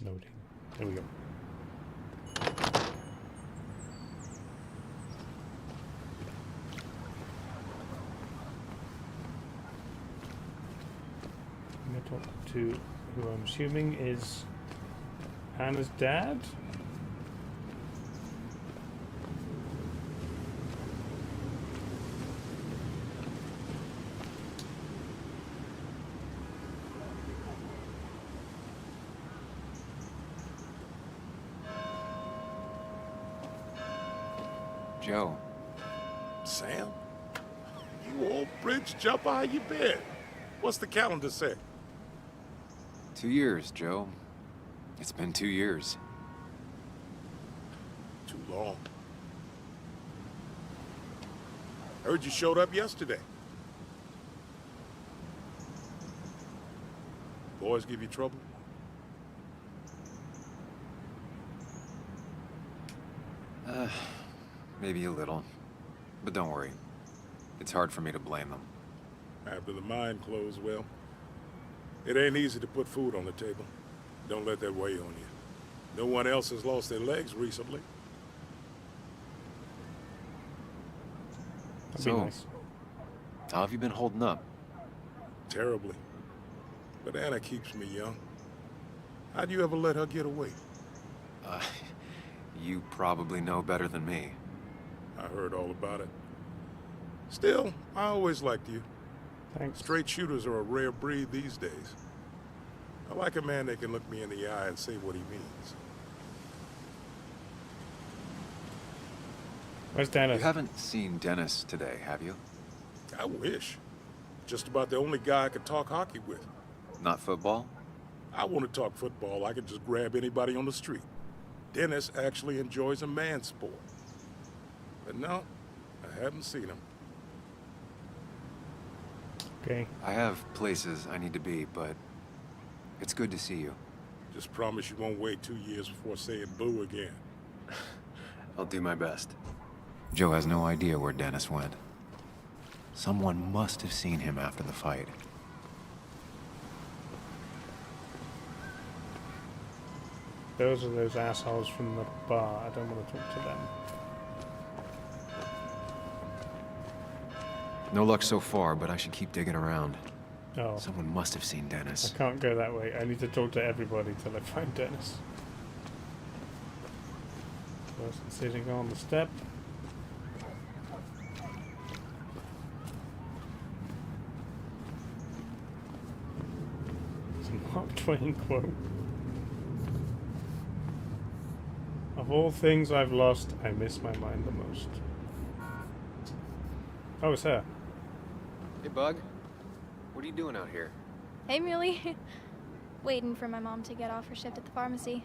Loading. There we go. I'm going to talk to who I'm assuming is Anna's dad. Joe. Sam? You old bridge jumper, how you been? What's the calendar say? 2 years, Joe. It's been 2 years. Too long. Heard you showed up yesterday. Boys give you trouble? Maybe a little. But don't worry. It's hard for me to blame them. After the mine closed, well, it ain't easy to put food on the table. Don't let that weigh on you. No one else has lost their legs recently. That'd be nice. How have you been holding up? Terribly. But Anna keeps me young. How'd you ever let her get away? You probably know better than me. I heard all about it. Still, I always liked you. Thanks. Straight shooters are a rare breed these days. I like a man that can look me in the eye and say what he means. Where's Dennis? You haven't seen Dennis today, have you? I wish. Just about the only guy I could talk hockey with. Not football? I want to talk football. I can just grab anybody on the street. Dennis actually enjoys a man's sport. But no, I haven't seen him. Okay. I have places I need to be, but it's good to see you. Just promise you won't wait 2 years before saying boo again. I'll do my best. Joe has no idea where Dennis went. Someone must have seen him after the fight. Those are those assholes from the bar. I don't want to talk to them. No luck so far, but I should keep digging around. Oh. Someone must have seen Dennis. I can't go that way. I need to talk to everybody till I find Dennis. Person sitting on the step. It's a Mark Twain quote. Of all things I've lost, I miss my mind the most. Oh, it's her. Hey, Bug. What are you doing out here? Hey, Muley. Waiting for my mom to get off her shift at the pharmacy.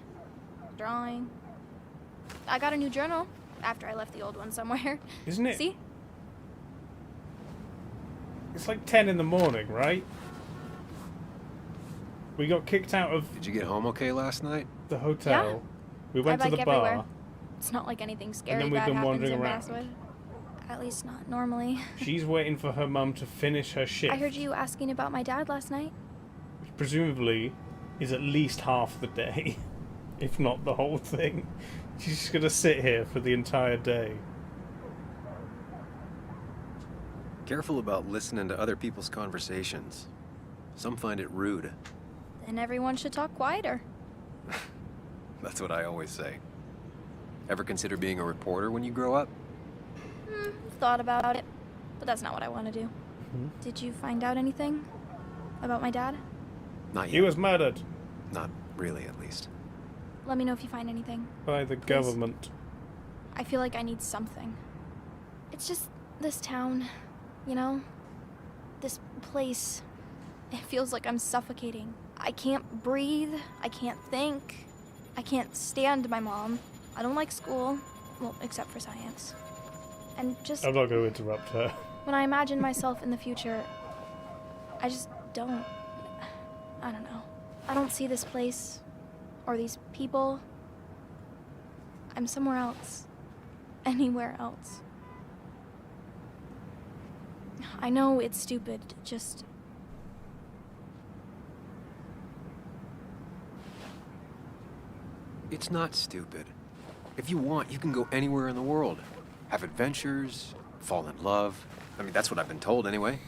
Drawing. I got a new journal after I left the old one somewhere. Isn't it? See? It's like 10 in the morning, right? We got kicked out of... Did you get home okay last night? The hotel. Yeah. We went to the everywhere. bar. It's not like anything scary And then we've bad been happens wandering in around. Basswood. At least not normally. She's waiting for her mum to finish her shift. I heard you asking about my dad last night. Which presumably is at least half the day, if not the whole thing. She's just gonna sit here for the entire day. Careful about listening to other people's conversations. Some find it rude. Then everyone should talk quieter. That's what I always say. Ever consider being a reporter when you grow up? Thought about it, but that's not what I want to do. Did you find out anything about my dad? Not yet. He was murdered. Not really, at least. Let me know if you find anything. By the government. I feel like I need something. It's just this town, you know? This place. It feels like I'm suffocating. I can't breathe. I can't think. I can't stand my mom. I don't like school. Well, except for science. And just... I'm not going to interrupt her. When I imagine myself in the future, I just don't... I don't know. I don't see this place. Or these people. I'm somewhere else. Anywhere else. I know it's stupid, just... It's not stupid. If you want, you can go anywhere in the world. Have adventures, fall in love. I mean, that's what I've been told anyway.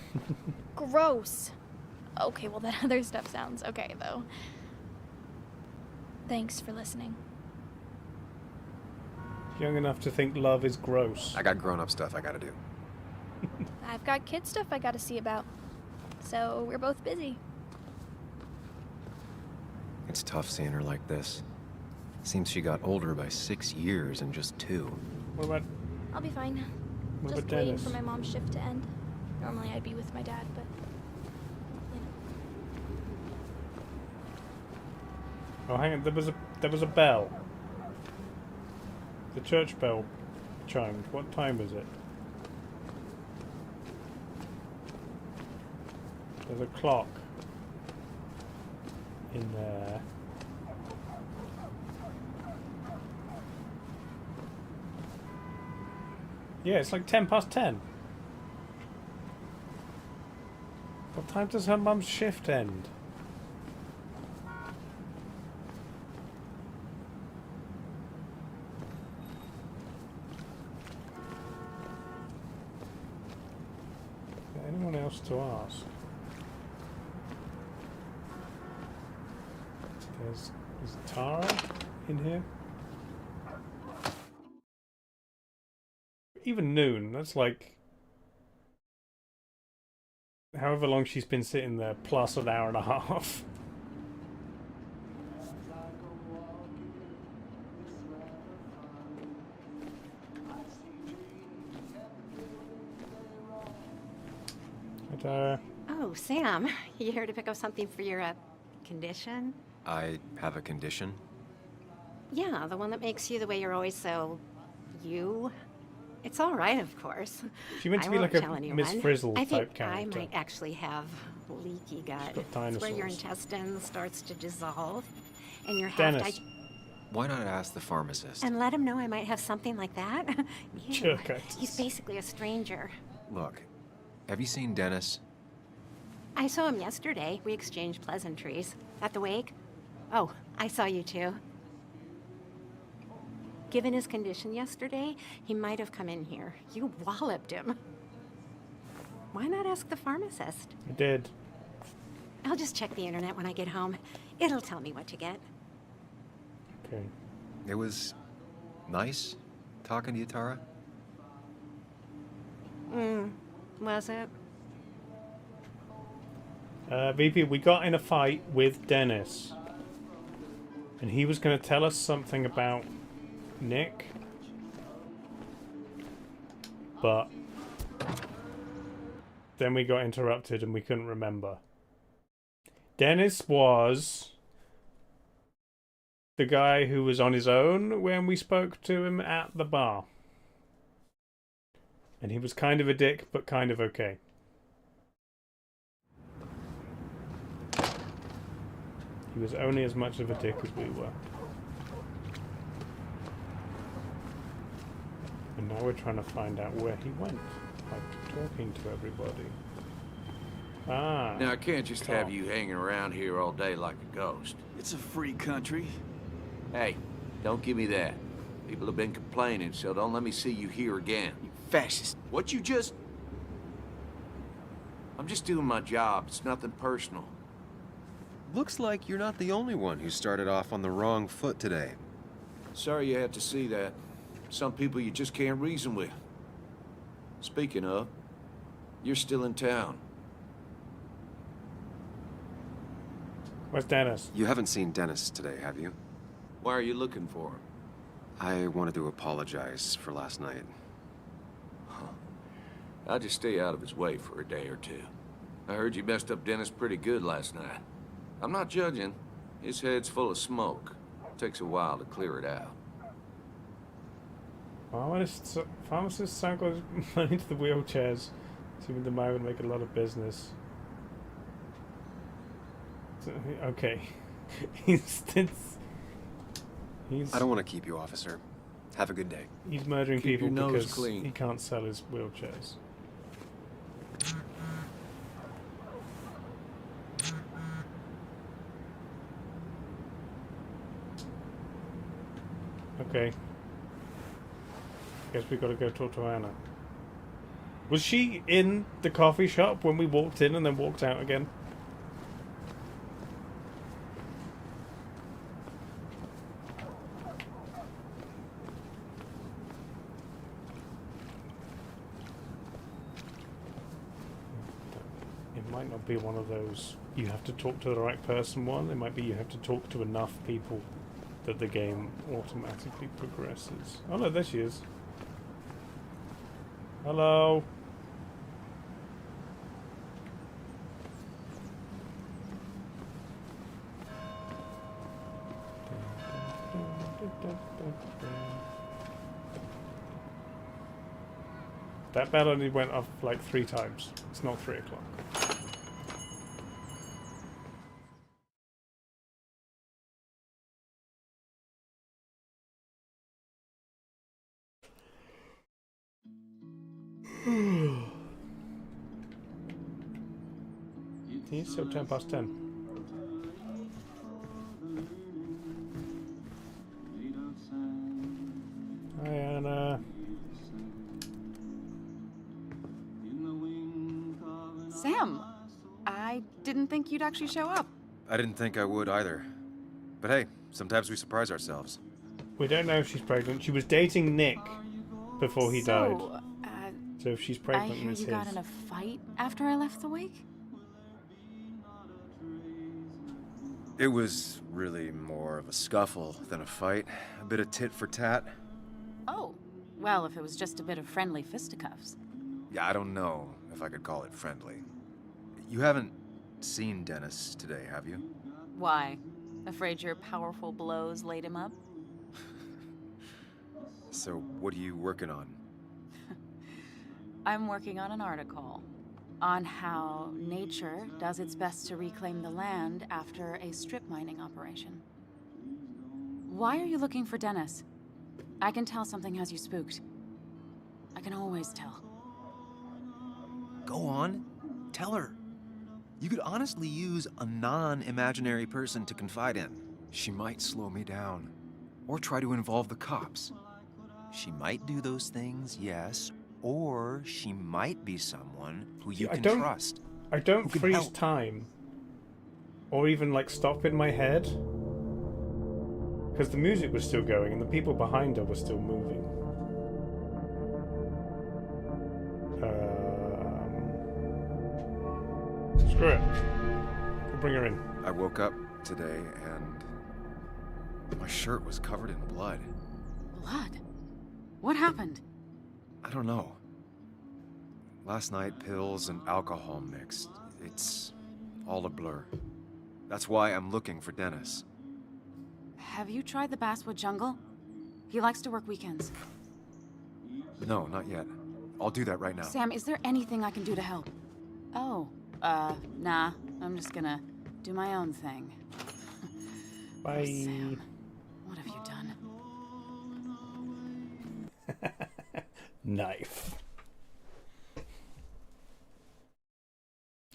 Gross. Okay, well, that other stuff sounds okay, though. Thanks for listening. Young enough to think love is gross. I got grown-up stuff I gotta do. I've got kid stuff I gotta see about. So we're both busy. It's tough seeing her like this. Seems she got older by 6 years in just 2. What about I'll be fine. What Just about waiting Dennis? for my mom's shift to end. Normally I'd be with my dad, but Oh, hang on. There was a bell. The church bell chimed. What time is it? There's a clock in there. Yeah, it's like 10 past 10. What time does her mum's shift end? Is there anyone else to ask? Is Tara in here? Even noon, that's like however long she's been sitting there, plus an hour and a half. Hi, Tara. Oh, Sam, you here to pick up something for your condition? I have a condition? Yeah, the one that makes you the way you're always so... you? It's all right, of course. She meant to I be won't like a tell anyone. Miss Frizzle I type think I character. might actually have leaky gut. She's got It's where your dinosaurs. intestine starts to dissolve, and your Dennis. Why not ask the pharmacist? And let him know I might have something like that. Ew, Jerkitis. he's basically a stranger. Look, have you seen Dennis? I saw him yesterday. We exchanged pleasantries. At the wake? Oh, I saw you too. Given his condition yesterday, he might have come in here. You walloped him. Why not ask the pharmacist? I did. I'll just check the internet when I get home. It'll tell me what to get. Okay. It was nice talking to you, Tara. Was it? VP, we got in a fight with Dennis. And he was going to tell us something about Nick. But then we got interrupted and we couldn't remember. Dennis was the guy who was on his own when we spoke to him at the bar. And he was kind of a dick, but kind of okay. He was only as much of a dick as we were. And now we're trying to find out where he went by talking to everybody. Ah. Now, I can't just Tom. have you hanging around here all day like a ghost. It's a free country. Hey, don't give me that. People have been complaining, so don't let me see you here again. You fascist. What you just... I'm just doing my job. It's nothing personal. Looks like you're not the only one who started off on the wrong foot today. Sorry you had to see that. Some people you just can't reason with. Speaking of, you're still in town. Where's Dennis? You haven't seen Dennis today, have you? Why are you looking for him? I wanted to apologize for last night. I'll just stay out of his way for a day or two. I heard you messed up Dennis pretty good last night. I'm not judging. His head's full of smoke. Takes a while to clear it out. Pharmacists sank money into the wheelchairs, assuming the man would make a lot of business. Okay. he's I don't want to keep you, officer. Have a good day. He's murdering Keep people your nose because clean. he can't sell his wheelchairs. Okay. Guess we gotta go talk to Anna. Was she in the coffee shop when we walked in and then walked out again? It might not be one of those you have to talk to the right person one. It might be you have to talk to enough people that the game automatically progresses. Oh no, there she is. Hello. That bell only went off like 3 times. It's not 3 o'clock. It's still 10 past 10. Hi, Anna. Sam, I didn't think you'd actually show up. I didn't think I would either. But hey, sometimes we surprise ourselves. We don't know if she's pregnant. She was dating Nick before he died. So if she's I pregnant, hear it's you his. got in a fight after I left the wake? It was really more of a scuffle than a fight. A bit of tit for tat. Oh, well, if it was just a bit of friendly fisticuffs. Yeah, I don't know if I could call it friendly. You haven't seen Dennis today, have you? Why? Afraid your powerful blows laid him up? So, what are you working on? I'm working on an article on how nature does its best to reclaim the land after a strip mining operation. Why are you looking for Dennis? I can tell something has you spooked. I can always tell. Go on. Tell her. You could honestly use a non-imaginary person to confide in. She might slow me down. Or try to involve the cops. She might do those things, yes. Or she might be someone who you can trust. I don't who can freeze help. time. Or even like stop in my head. Because the music was still going and the people behind her were still moving. Screw it. We'll bring her in. I woke up today and my shirt was covered in blood. Blood? What happened? I don't know. Last night, pills and alcohol mixed. It's all a blur. That's why I'm looking for Dennis. Have you tried the Basswood Jungle? He likes to work weekends. No, not yet. I'll do that right now. Sam, is there anything I can do to help? Oh, nah. I'm just gonna do my own thing. Bye. Oh, Sam, what have you done? Knife.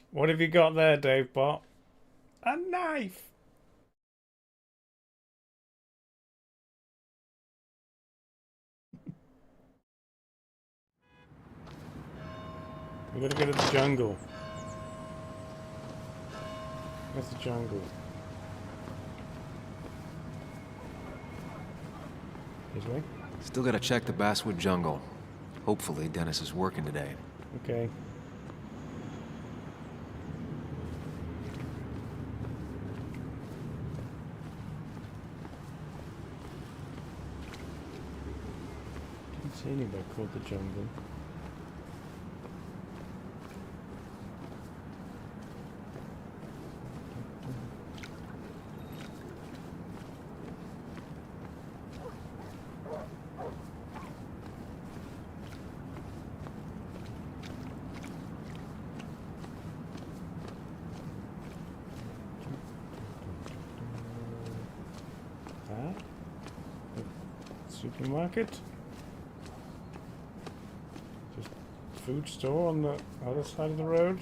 What have you got there, Dave Bot? A knife! We gotta go to the jungle. Where's the jungle? This way? Still gotta check the Basswood Jungle. Hopefully Dennis is working today. Okay. Didn't see anybody called the jungle. Supermarket? Just food store on the other side of the road?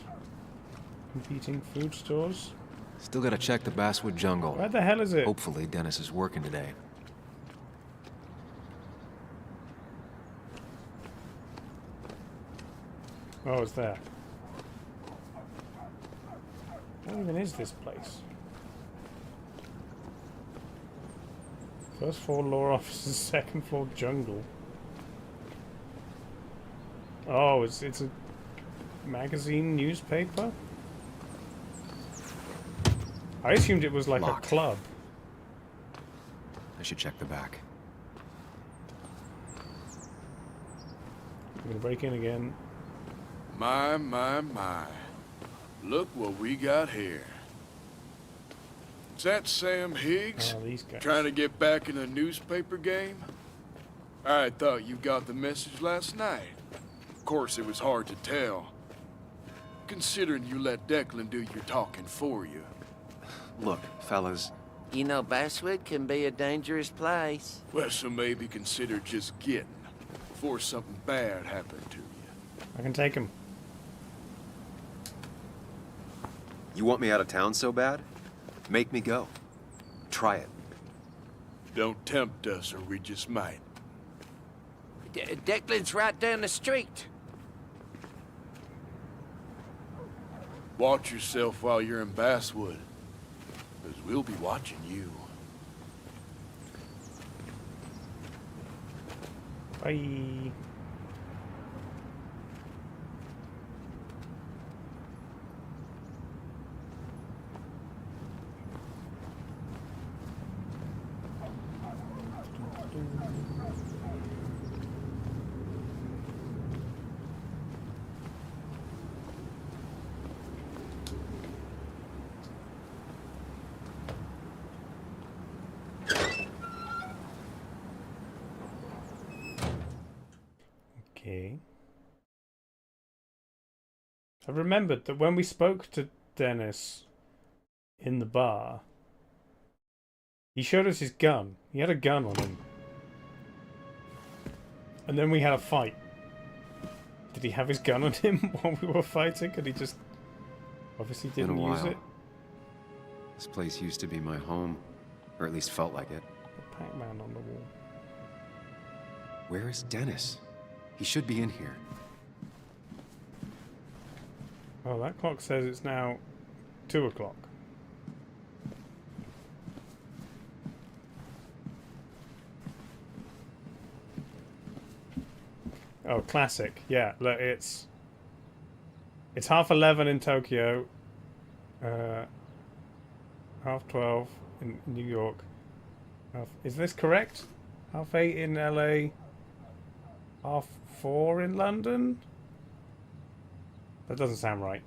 Competing food stores? Still gotta check the Basswood Jungle. Where the hell is it? Hopefully Dennis is working today. Oh, it's there. What even is this place? First floor law offices, second floor jungle. Oh, it's a magazine newspaper? I assumed it was like Locked. a club. I should check the back. I'm gonna break in again. My. Look what we got here. Is that Sam Higgs? Oh, these guys. Trying to get back in the newspaper game? I thought you got the message last night. Of course, it was hard to tell, considering you let Declan do your talking for you. Look, fellas. You know, Basswood can be a dangerous place. Well, so maybe consider just getting before something bad happened to you. I can take him. You want me out of town so bad? Make me go. Try it. Don't tempt us, or we just might. Declan's right down the street. Watch yourself while you're in Basswood, because we'll be watching you. Bye. Okay. I remembered that when we spoke to Dennis in the bar, he showed us his gun. He had a gun on him. And then we had a fight. Did he have his gun on him while we were fighting? And he just obviously didn't use it? This place used to be my home, or at least felt like it. The Pac-Man on the wall. Where is Dennis? He should be in here. Oh, that clock says it's now 2 o'clock. Oh, classic. Yeah, look, it's 11:30 in Tokyo, 12:30 in New York. Is this correct? 8:30 in LA, 4:30 in London? That doesn't sound right.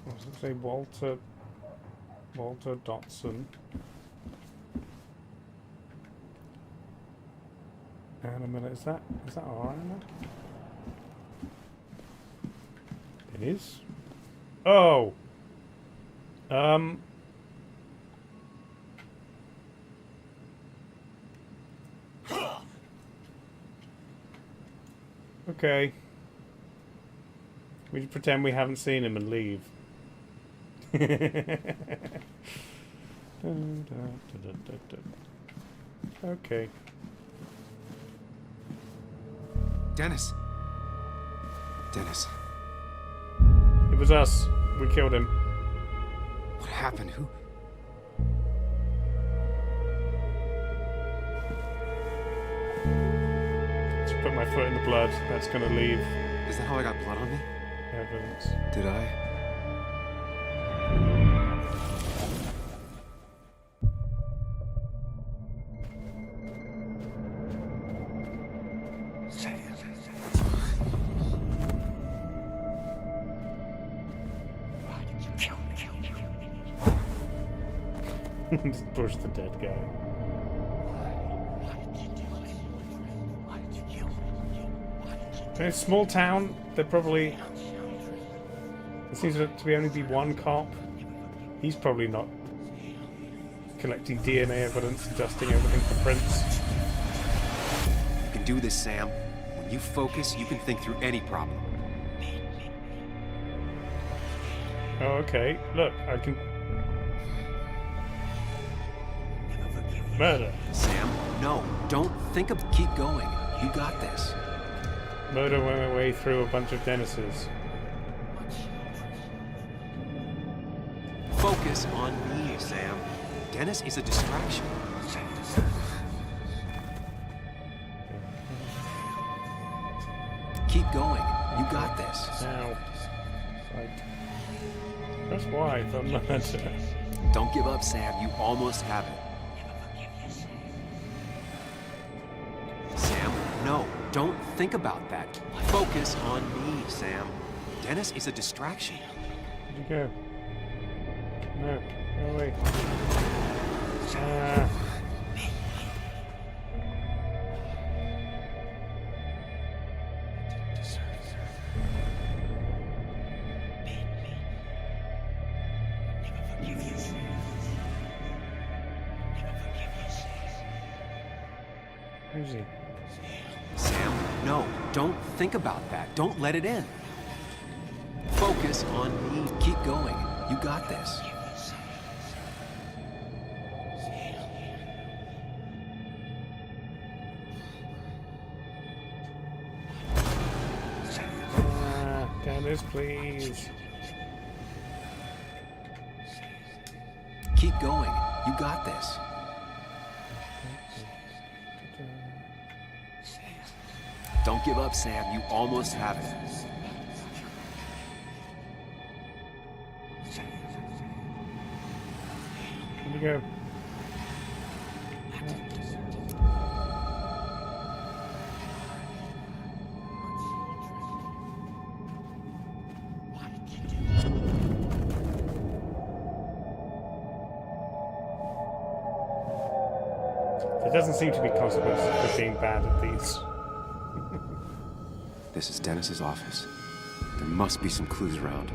What does it say? Walter Dotson. And a minute, is that our island? It is. Oh. Okay. We pretend we haven't seen him and leave. Okay. Dennis. Dennis. It was us. We killed him. What happened? Who? Just put my foot in the blood. That's gonna leave Is that how I got blood on me? evidence. Did I? Just push the dead guy. In a small town, they're probably... There seems to be only be one cop. He's probably not collecting DNA evidence and dusting everything for prints. You can do this, Sam. When you focus, you can think through any problem. Oh, okay. Look, I can... Murder. Sam, no. Don't think of... Keep going. You got this. Murder went my way through a bunch of Dennises. Focus on me, Sam. Dennis is a distraction. Keep going. You got this. Ow. Right. Press Y for murder. Don't give up, Sam. You almost have it. Sam, no. Don't think about that. Focus on me, Sam. Dennis is a distraction. Where'd you go? No. Go away. Where is he? Sam, no. Don't think about that. Don't let it in. Focus on me. Keep going. You got this. Dennis, please. Keep going. You got this. Don't give up, Sam. You almost have it. Here we go. There doesn't seem to be consequences for being bad at these. This is Dennis's office. There must be some clues around.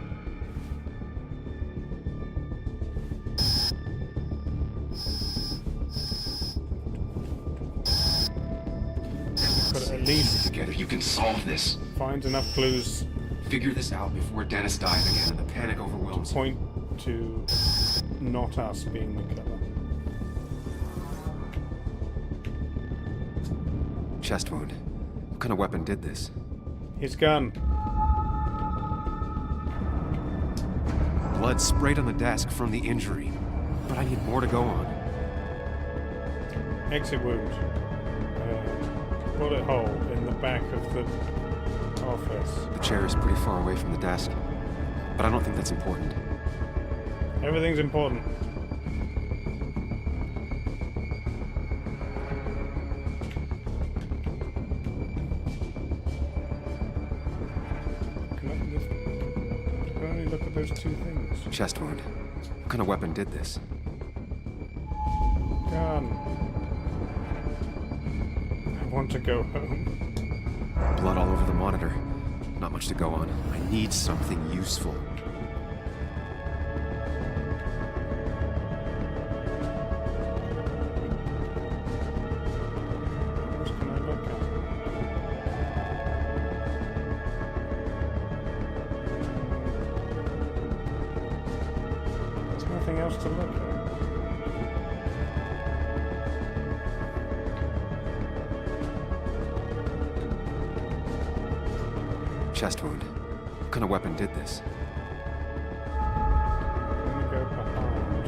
But at least Together you can solve this. find enough clues Figure this out before Dennis dies again and the panic overwhelms him. point to not us being the killer. Chest wound. What kind of weapon did this? His gun. Blood sprayed on the desk from the injury. But I need more to go on. Exit wound. Bullet hole in the back of the office. The chair is pretty far away from the desk. But I don't think that's important. Everything's important. Can I only look at those two things? Chest wound. What kind of weapon did this? Gun. I want to go home. Blood all over the monitor. Not much to go on. I need something useful. What can I look at? There's nothing else to look at. Chest wound. What kind of weapon did this? Let me go behind.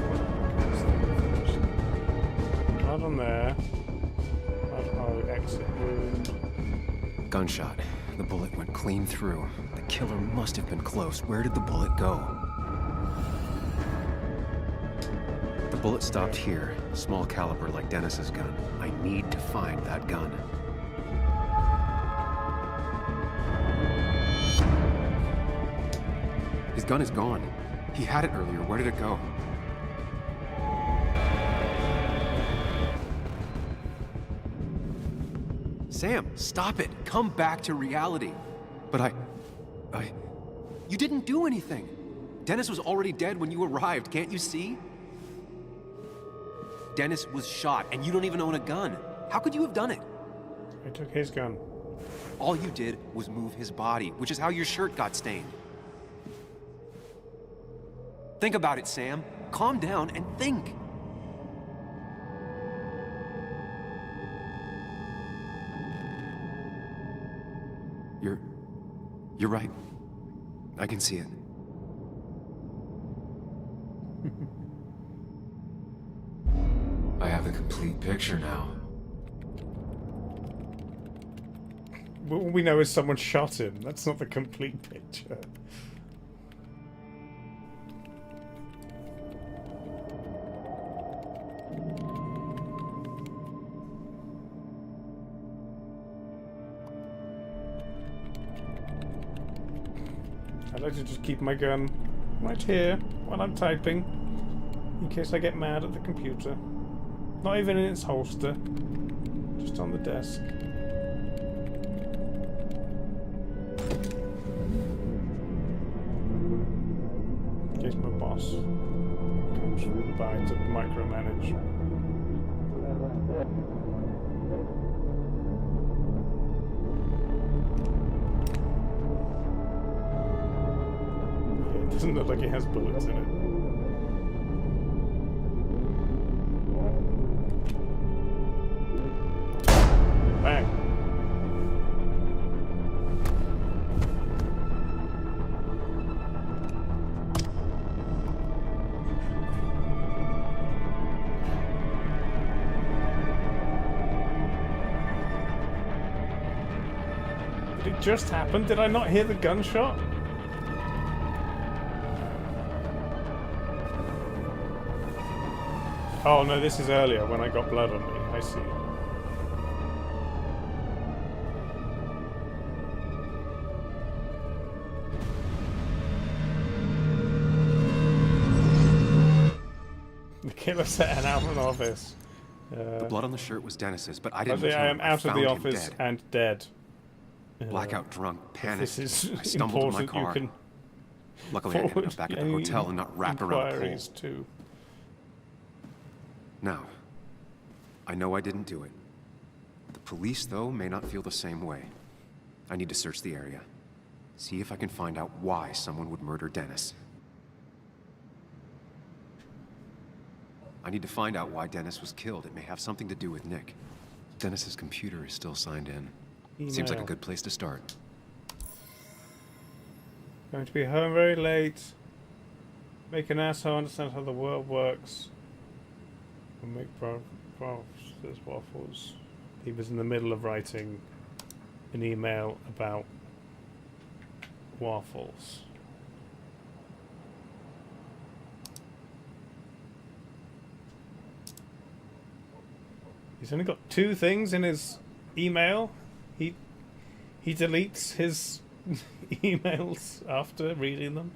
Blood on there. Blood, exit wound. Gunshot. The bullet went clean through. The killer must have been close. Where did the bullet go? The bullet stopped here. Small caliber like Dennis's gun. I need to find that gun. His gun is gone. He had it earlier. Where did it go? Sam, stop it. Come back to reality. But You didn't do anything. Dennis was already dead when you arrived. Can't you see? Dennis was shot, and you don't even own a gun. How could you have done it? I took his gun. All you did was move his body, which is how your shirt got stained. Think about it, Sam. Calm down and think. You're right. I can see it. I have the complete picture now. all we know is someone shot him. That's not the complete picture. I'd like to just keep my gun right here while I'm typing, in case I get mad at the computer. Not even in its holster, just on the desk. In case my boss comes by to micromanage. Yeah, it doesn't look like it has bullets in it. Bang. Did it just happen? Did I not hear the gunshot? Oh no, this is earlier when I got blood on me. I see. The killer set out of an office. The blood on the shirt was Dennis's, but I didn't I kill am him. out of found the him office dead. and dead. Blackout drunk, panicked. This is I stumbled in my important. car. You can Luckily, I ended forward up back at the any hotel and not wrapped around a pole. inquiries too. Now, I know I didn't do it. The police, though, may not feel the same way. I need to search the area. See if I can find out why someone would murder Dennis. I need to find out why Dennis was killed. It may have something to do with Nick. Dennis's computer is still signed in. Seems like a Email. good place to start. Going to be home very late. Make an asshole understand how the world works. And make waffles. He was in the middle of writing an email about waffles. He's only got 2 things in his email. He deletes his emails after reading them.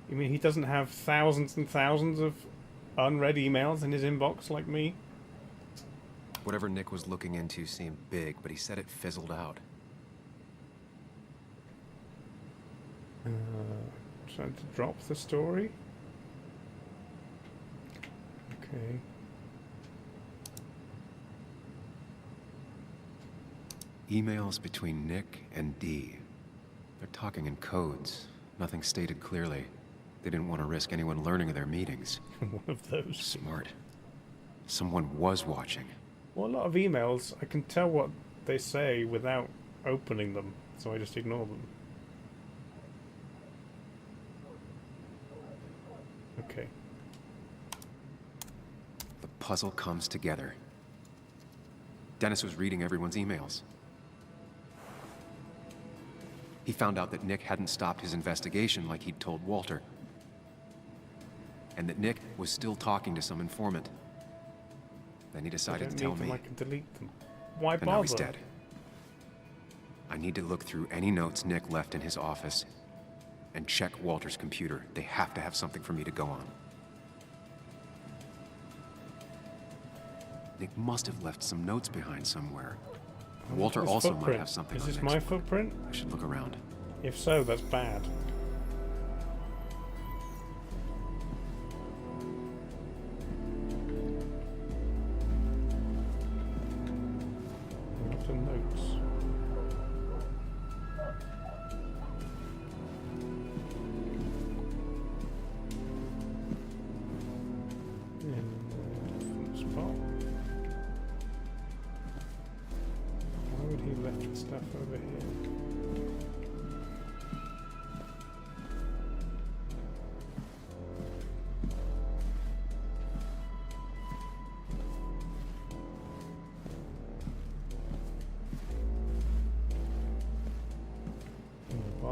You mean he doesn't have thousands and thousands of unread emails in his inbox like me? Whatever Nick was looking into seemed big, but he said it fizzled out. Trying to drop the story? Okay. Emails between Nick and Dee. They're talking in codes. Nothing stated clearly. They didn't want to risk anyone learning of their meetings. One of those. Smart. Someone was watching. Well, a lot of emails, I can tell what they say without opening them, so I just ignore them. Okay. The puzzle comes together. Dennis was reading everyone's emails. He found out that Nick hadn't stopped his investigation like he'd told Walter. And that Nick was still talking to some informant. Then he decided to tell me. I can delete them. Why And bother? now he's dead. I need to look through any notes Nick left in his office and check Walter's computer. They have to have something for me to go on. Nick must have left some notes behind somewhere. Walter His also might footprint. have something Is on this Nick's my book. footprint? I should look around. If so, that's bad. Lots of notes. In the spot. Why would he left stuff over here?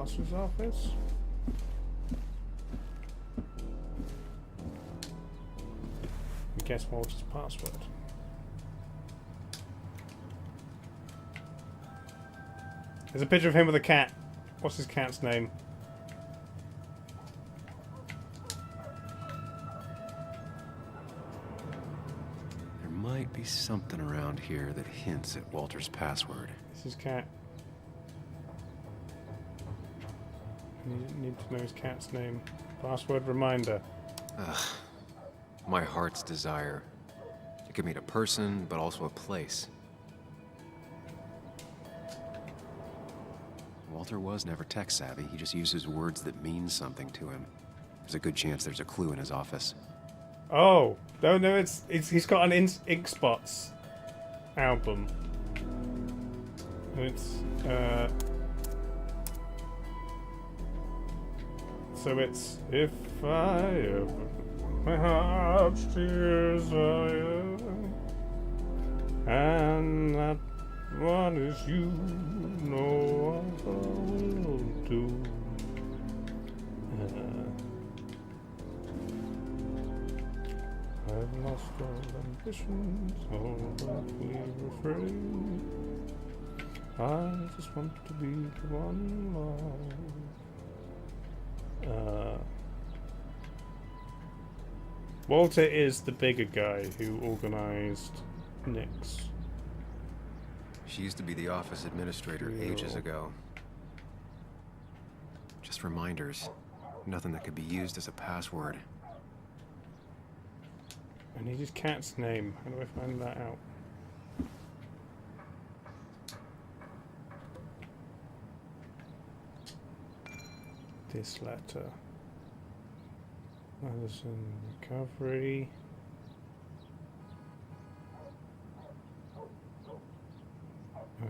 boss's office. And guess Walter's password. There's a picture of him with a cat. What's his cat's name? There might be something around here that hints at Walter's password. This is cat. Need to know his cat's name. Password reminder. Ugh. My heart's desire. It could mean a person, but also a place. Walter was never tech savvy. He just uses words that mean something to him. There's a good chance there's a clue in his office. Oh no! It's he's got an Ink Spots album. It's so it's if I ever perhaps tears I ever, and that one is you, no other will do. I've lost all ambitions, all that we refrain. I just want to be the one love. Walter is the bigger guy who organized Nick's. She used to be the office administrator ages ago. Just reminders. Nothing that could be used as a password. I need his cat's name. How do I find that out? This letter. Madison recovery.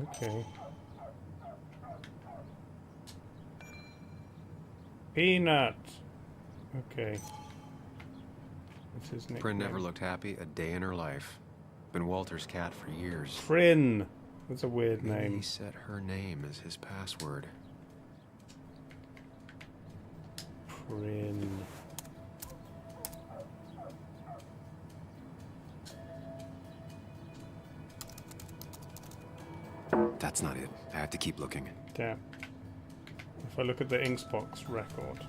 Okay. Peanut. Okay. What's his nickname? Prin never looked happy a day in her life. Been Walter's cat for years. Prin. That's a weird Maybe name. he set her name as his password. Prin. That's not it. I have to keep looking. Damn. If I look at the Inksbox record.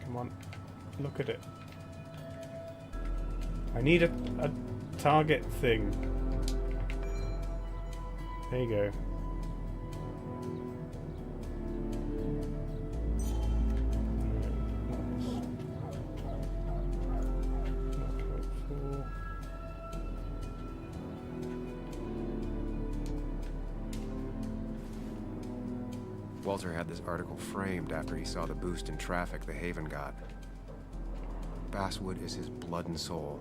Come on. Look at it. I need a target thing. There you go. Walter had this article framed after he saw the boost in traffic the Haven got. Basswood is his blood and soul.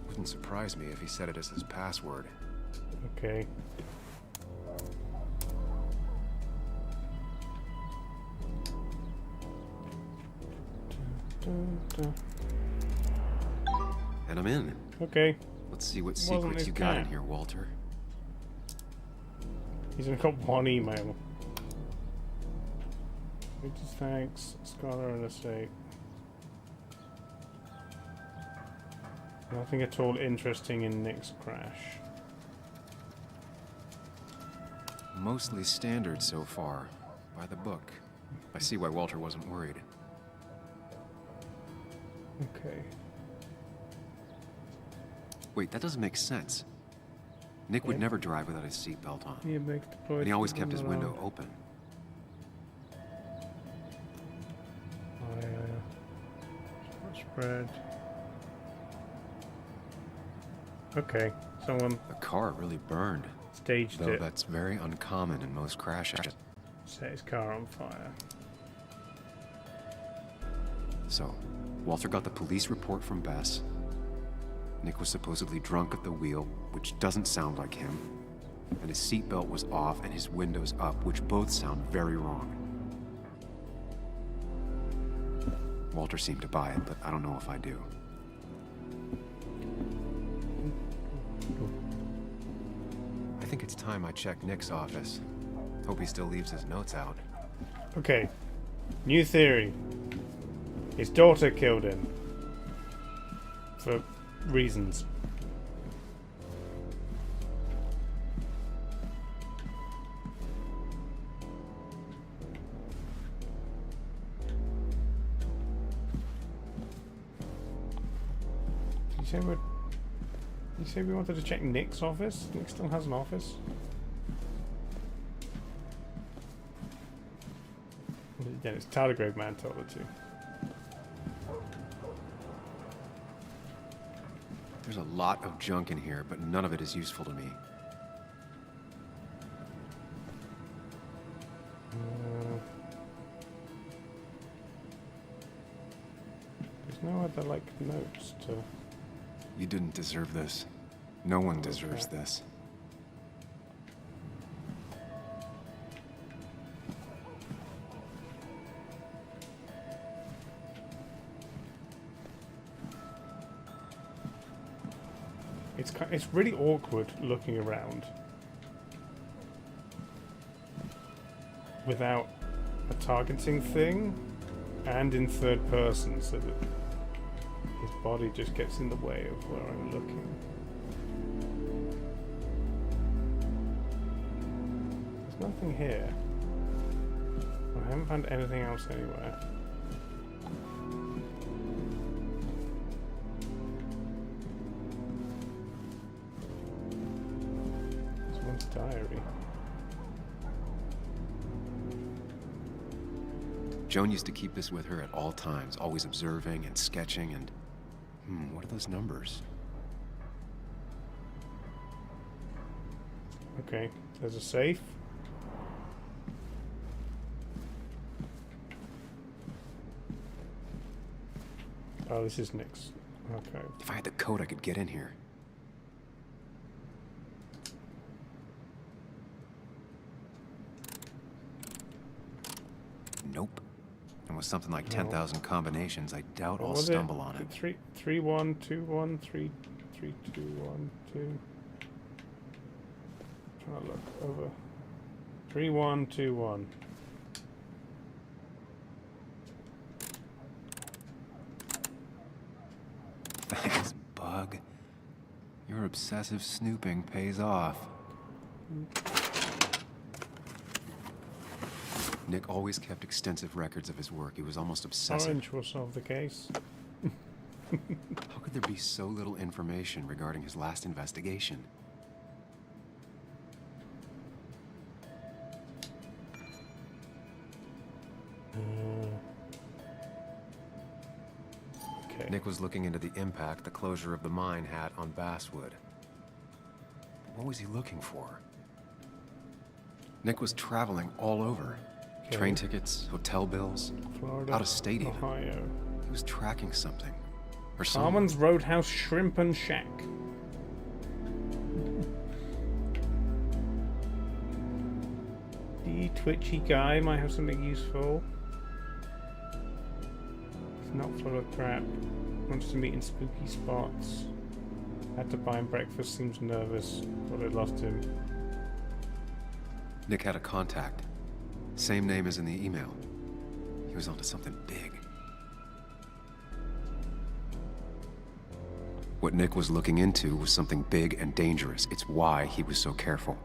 Wouldn't surprise me if he set it as his password. Okay. And I'm in. Okay. Let's see what Wasn't secrets his you got in cat. here, Walter. He's only got one email. Richard's thanks, scholar and estate. Nothing at all interesting in Nick's crash. Mostly standard so far. By the book. I see why Walter wasn't worried. Okay. Wait, that doesn't make sense. Nick would Yeah. never drive without his seatbelt on. He makes deployed And he always from kept his window around. open. Spread. Okay, someone The car really burned. staged Though it. that's very uncommon in most crashes. Set his car on fire. So, Walter got the police report from Bess. Nick was supposedly drunk at the wheel, which doesn't sound like him. And his seatbelt was off and his windows up, which both sound very wrong. Walter seemed to buy it, but I don't know if I do. I think think it's time I check Nick's office. Hope he still leaves his notes out. Okay. New theory. His daughter killed him. For reasons. Did you say we wanted to check Nick's office? Nick still has an office? Yeah, it's Tardigrade Man told her to. There's a lot of junk in here, but none of it is useful to me. There's no other, like, notes to... You didn't deserve this. No one deserves this. It's really awkward looking around without a targeting thing and in third person, so that his body just gets in the way of where I'm looking. There's nothing here. I haven't found anything else anywhere. Diary. Joan used to keep this with her at all times, always observing and sketching and... what are those numbers? Okay, there's a safe. Oh, this is Nick's. Okay. If I had the code, I could get in here. Nope. And with something like 10,000 combinations, I doubt I'll stumble on it. 3 1 2 1 3 3 2 1 2. Trying to look over. 3 1 2 1. Thanks, Bug. Your obsessive snooping pays off. Nick always kept extensive records of his work. He was almost obsessive. Orange will solve the case. How could there be so little information regarding his last investigation? Okay. Nick was looking into the impact the closure of the mine had on Basswood. What was he looking for? Nick was traveling all over. Okay. Train tickets, hotel bills, Florida, out of state even. Ohio. He was tracking something. Or someone. Harmon's Roadhouse Shrimp and Shack. The twitchy guy might have something useful. He's not full of crap. Wants to meet in spooky spots. Had to buy him breakfast, seems nervous. Thought I'd lost him. Nick had a contact. Same name as in the email. He was onto something big. What Nick was looking into was something big and dangerous. It's why he was so careful.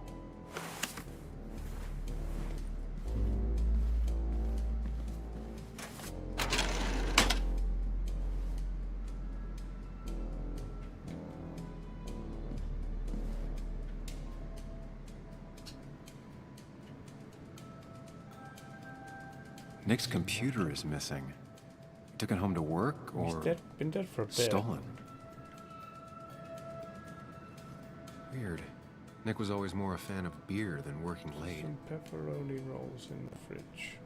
Nick's computer is missing. He took it home to work, or He's dead, been dead for a bit. Stolen. Weird. Nick was always more a fan of beer than working late. Some pepperoni rolls in the fridge.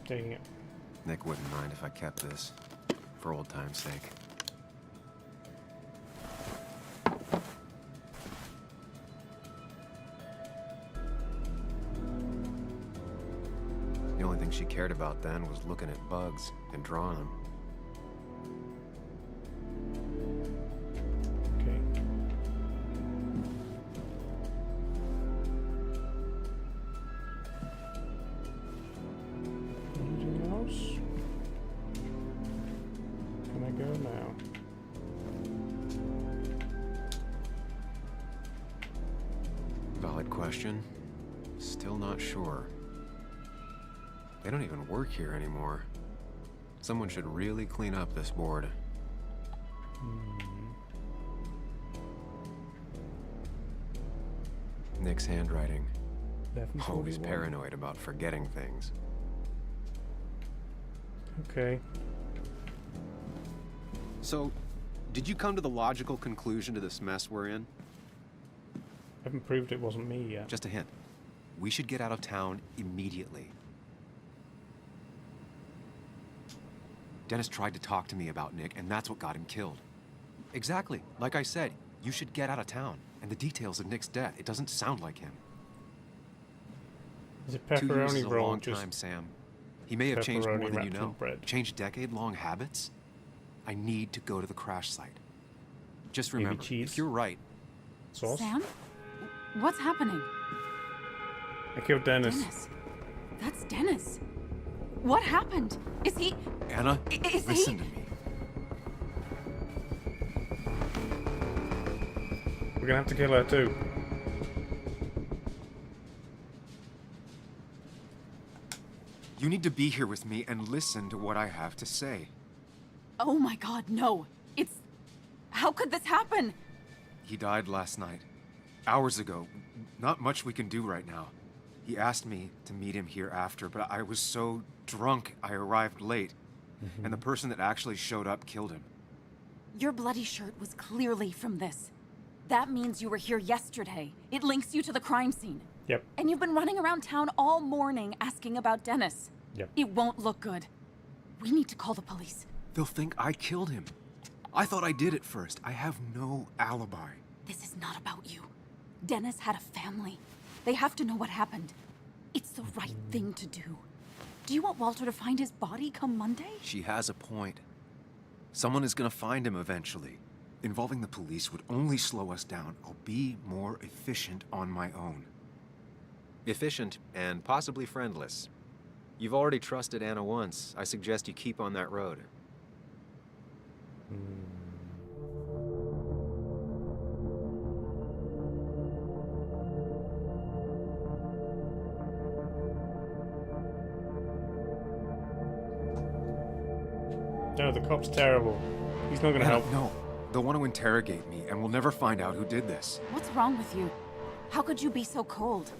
Taking it. Nick wouldn't mind if I kept this, for old time's sake. thing she cared about then was looking at bugs and drawing them. Okay. Anything else? Can I go now? Valid question. Still not sure. They don't even work here anymore. Someone should really clean up this board. Nick's handwriting. Always paranoid about forgetting things. Okay. So, did you come to the logical conclusion to this mess we're in? Haven't proved it wasn't me yet. Just a hint. We should get out of town immediately. Dennis tried to talk to me about Nick, and that's what got him killed. Exactly. Like I said, you should get out of town. And the details of Nick's death, it doesn't sound like him. Is it 2 years is pepperoni a roll? long time, Sam. He may have changed more pepperoni than you wrapped in know. bread. Changed decade-long habits? I need to go to the crash site. Just Maybe remember, cheese? if you're right... Sauce? Sam? What's happening? I killed Dennis. Dennis. That's Dennis. What happened? Is he... Anna, Is listen he... to me. We're gonna have to kill her too. You need to be here with me and listen to what I have to say. Oh my god, no. It's... How could this happen? He died last night. Hours ago. Not much we can do right now. He asked me to meet him here after, but I was so drunk I arrived late. And the person that actually showed up killed him. Your bloody shirt was clearly from this. That means you were here yesterday. It links you to the crime scene. Yep. And you've been running around town all morning asking about Dennis. Yep. It won't look good. We need to call the police. They'll think I killed him. I thought I did at first. I have no alibi. This is not about you. Dennis had a family. They have to know what happened. It's the right thing to do. Do you want Walter to find his body come Monday? She has a point. Someone is gonna find him eventually. Involving the police would only slow us down. I'll be more efficient on my own. Efficient and possibly friendless. You've already trusted Anna once. I suggest you keep on that road. No, the cop's terrible. He's not gonna Anna, help. No, they'll want to interrogate me, and we'll never find out who did this. What's wrong with you? How could you be so cold?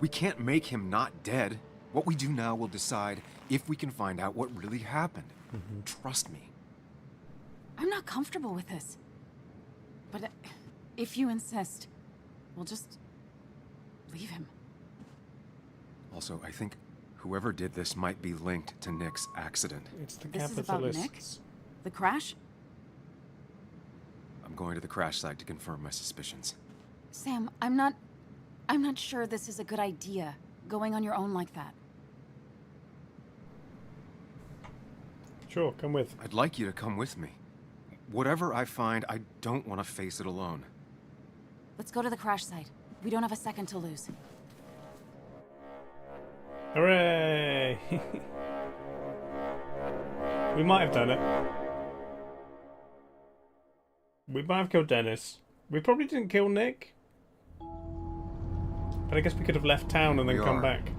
We can't make him not dead. What we do now will decide if we can find out what really happened. Trust me. I'm not comfortable with this. But if you insist, we'll just leave him. Also, I think whoever did this might be linked to Nick's accident. It's the This is about Nick? capitalists. The crash? I'm going to the crash site to confirm my suspicions. Sam, I'm not sure this is a good idea, going on your own like that. Sure, come with. I'd like you to come with me. Whatever I find, I don't want to face it alone. Let's go to the crash site. We don't have a second to lose. Hooray! We might have done it. We might have killed Dennis. We probably didn't kill Nick. But I guess we could have left town and then come back.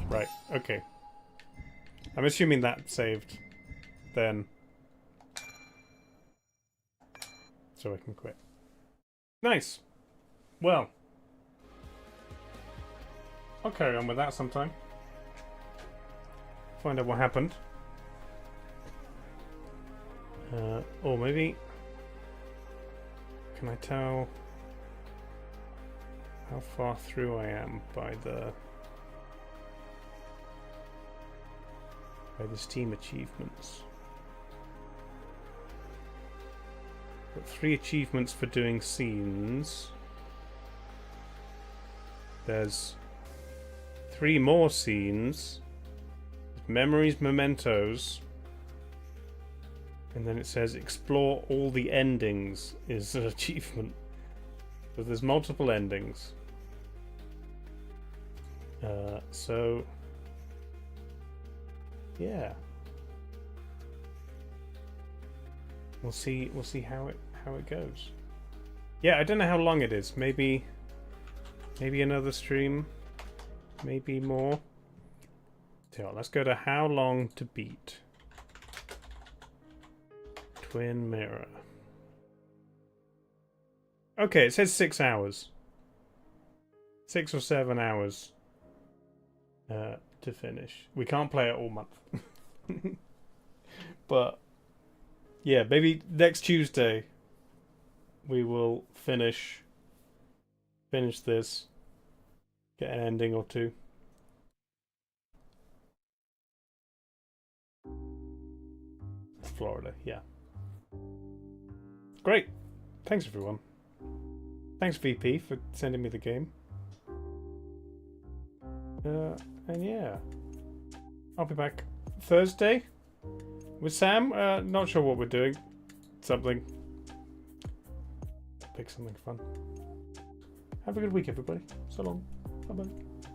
Right, okay. I'm assuming that saved then. So I can quit. Nice! Well. I'll carry on with that sometime. Find out what happened. Or maybe... Can I tell how far through I am by the Steam achievements? Got 3 achievements for doing scenes. There's 3 more scenes. Memories, mementos. And then it says explore all the endings is an achievement. So there's multiple endings. So yeah. We'll see how it goes. Yeah, I don't know how long it is. Maybe another stream. Maybe more. So let's go to how long to beat. Twin mirror. Okay, it says 6 hours. 6 or 7 hours to finish. We can't play it all month. But yeah, maybe next Tuesday we will finish this. Get an ending or two. Florida, yeah. Great. Thanks everyone. Thanks VP for sending me the game. And yeah, I'll be back Thursday with Sam. Not sure what we're doing. Something. Pick something fun. Have a good week, everybody. So long. Bye bye.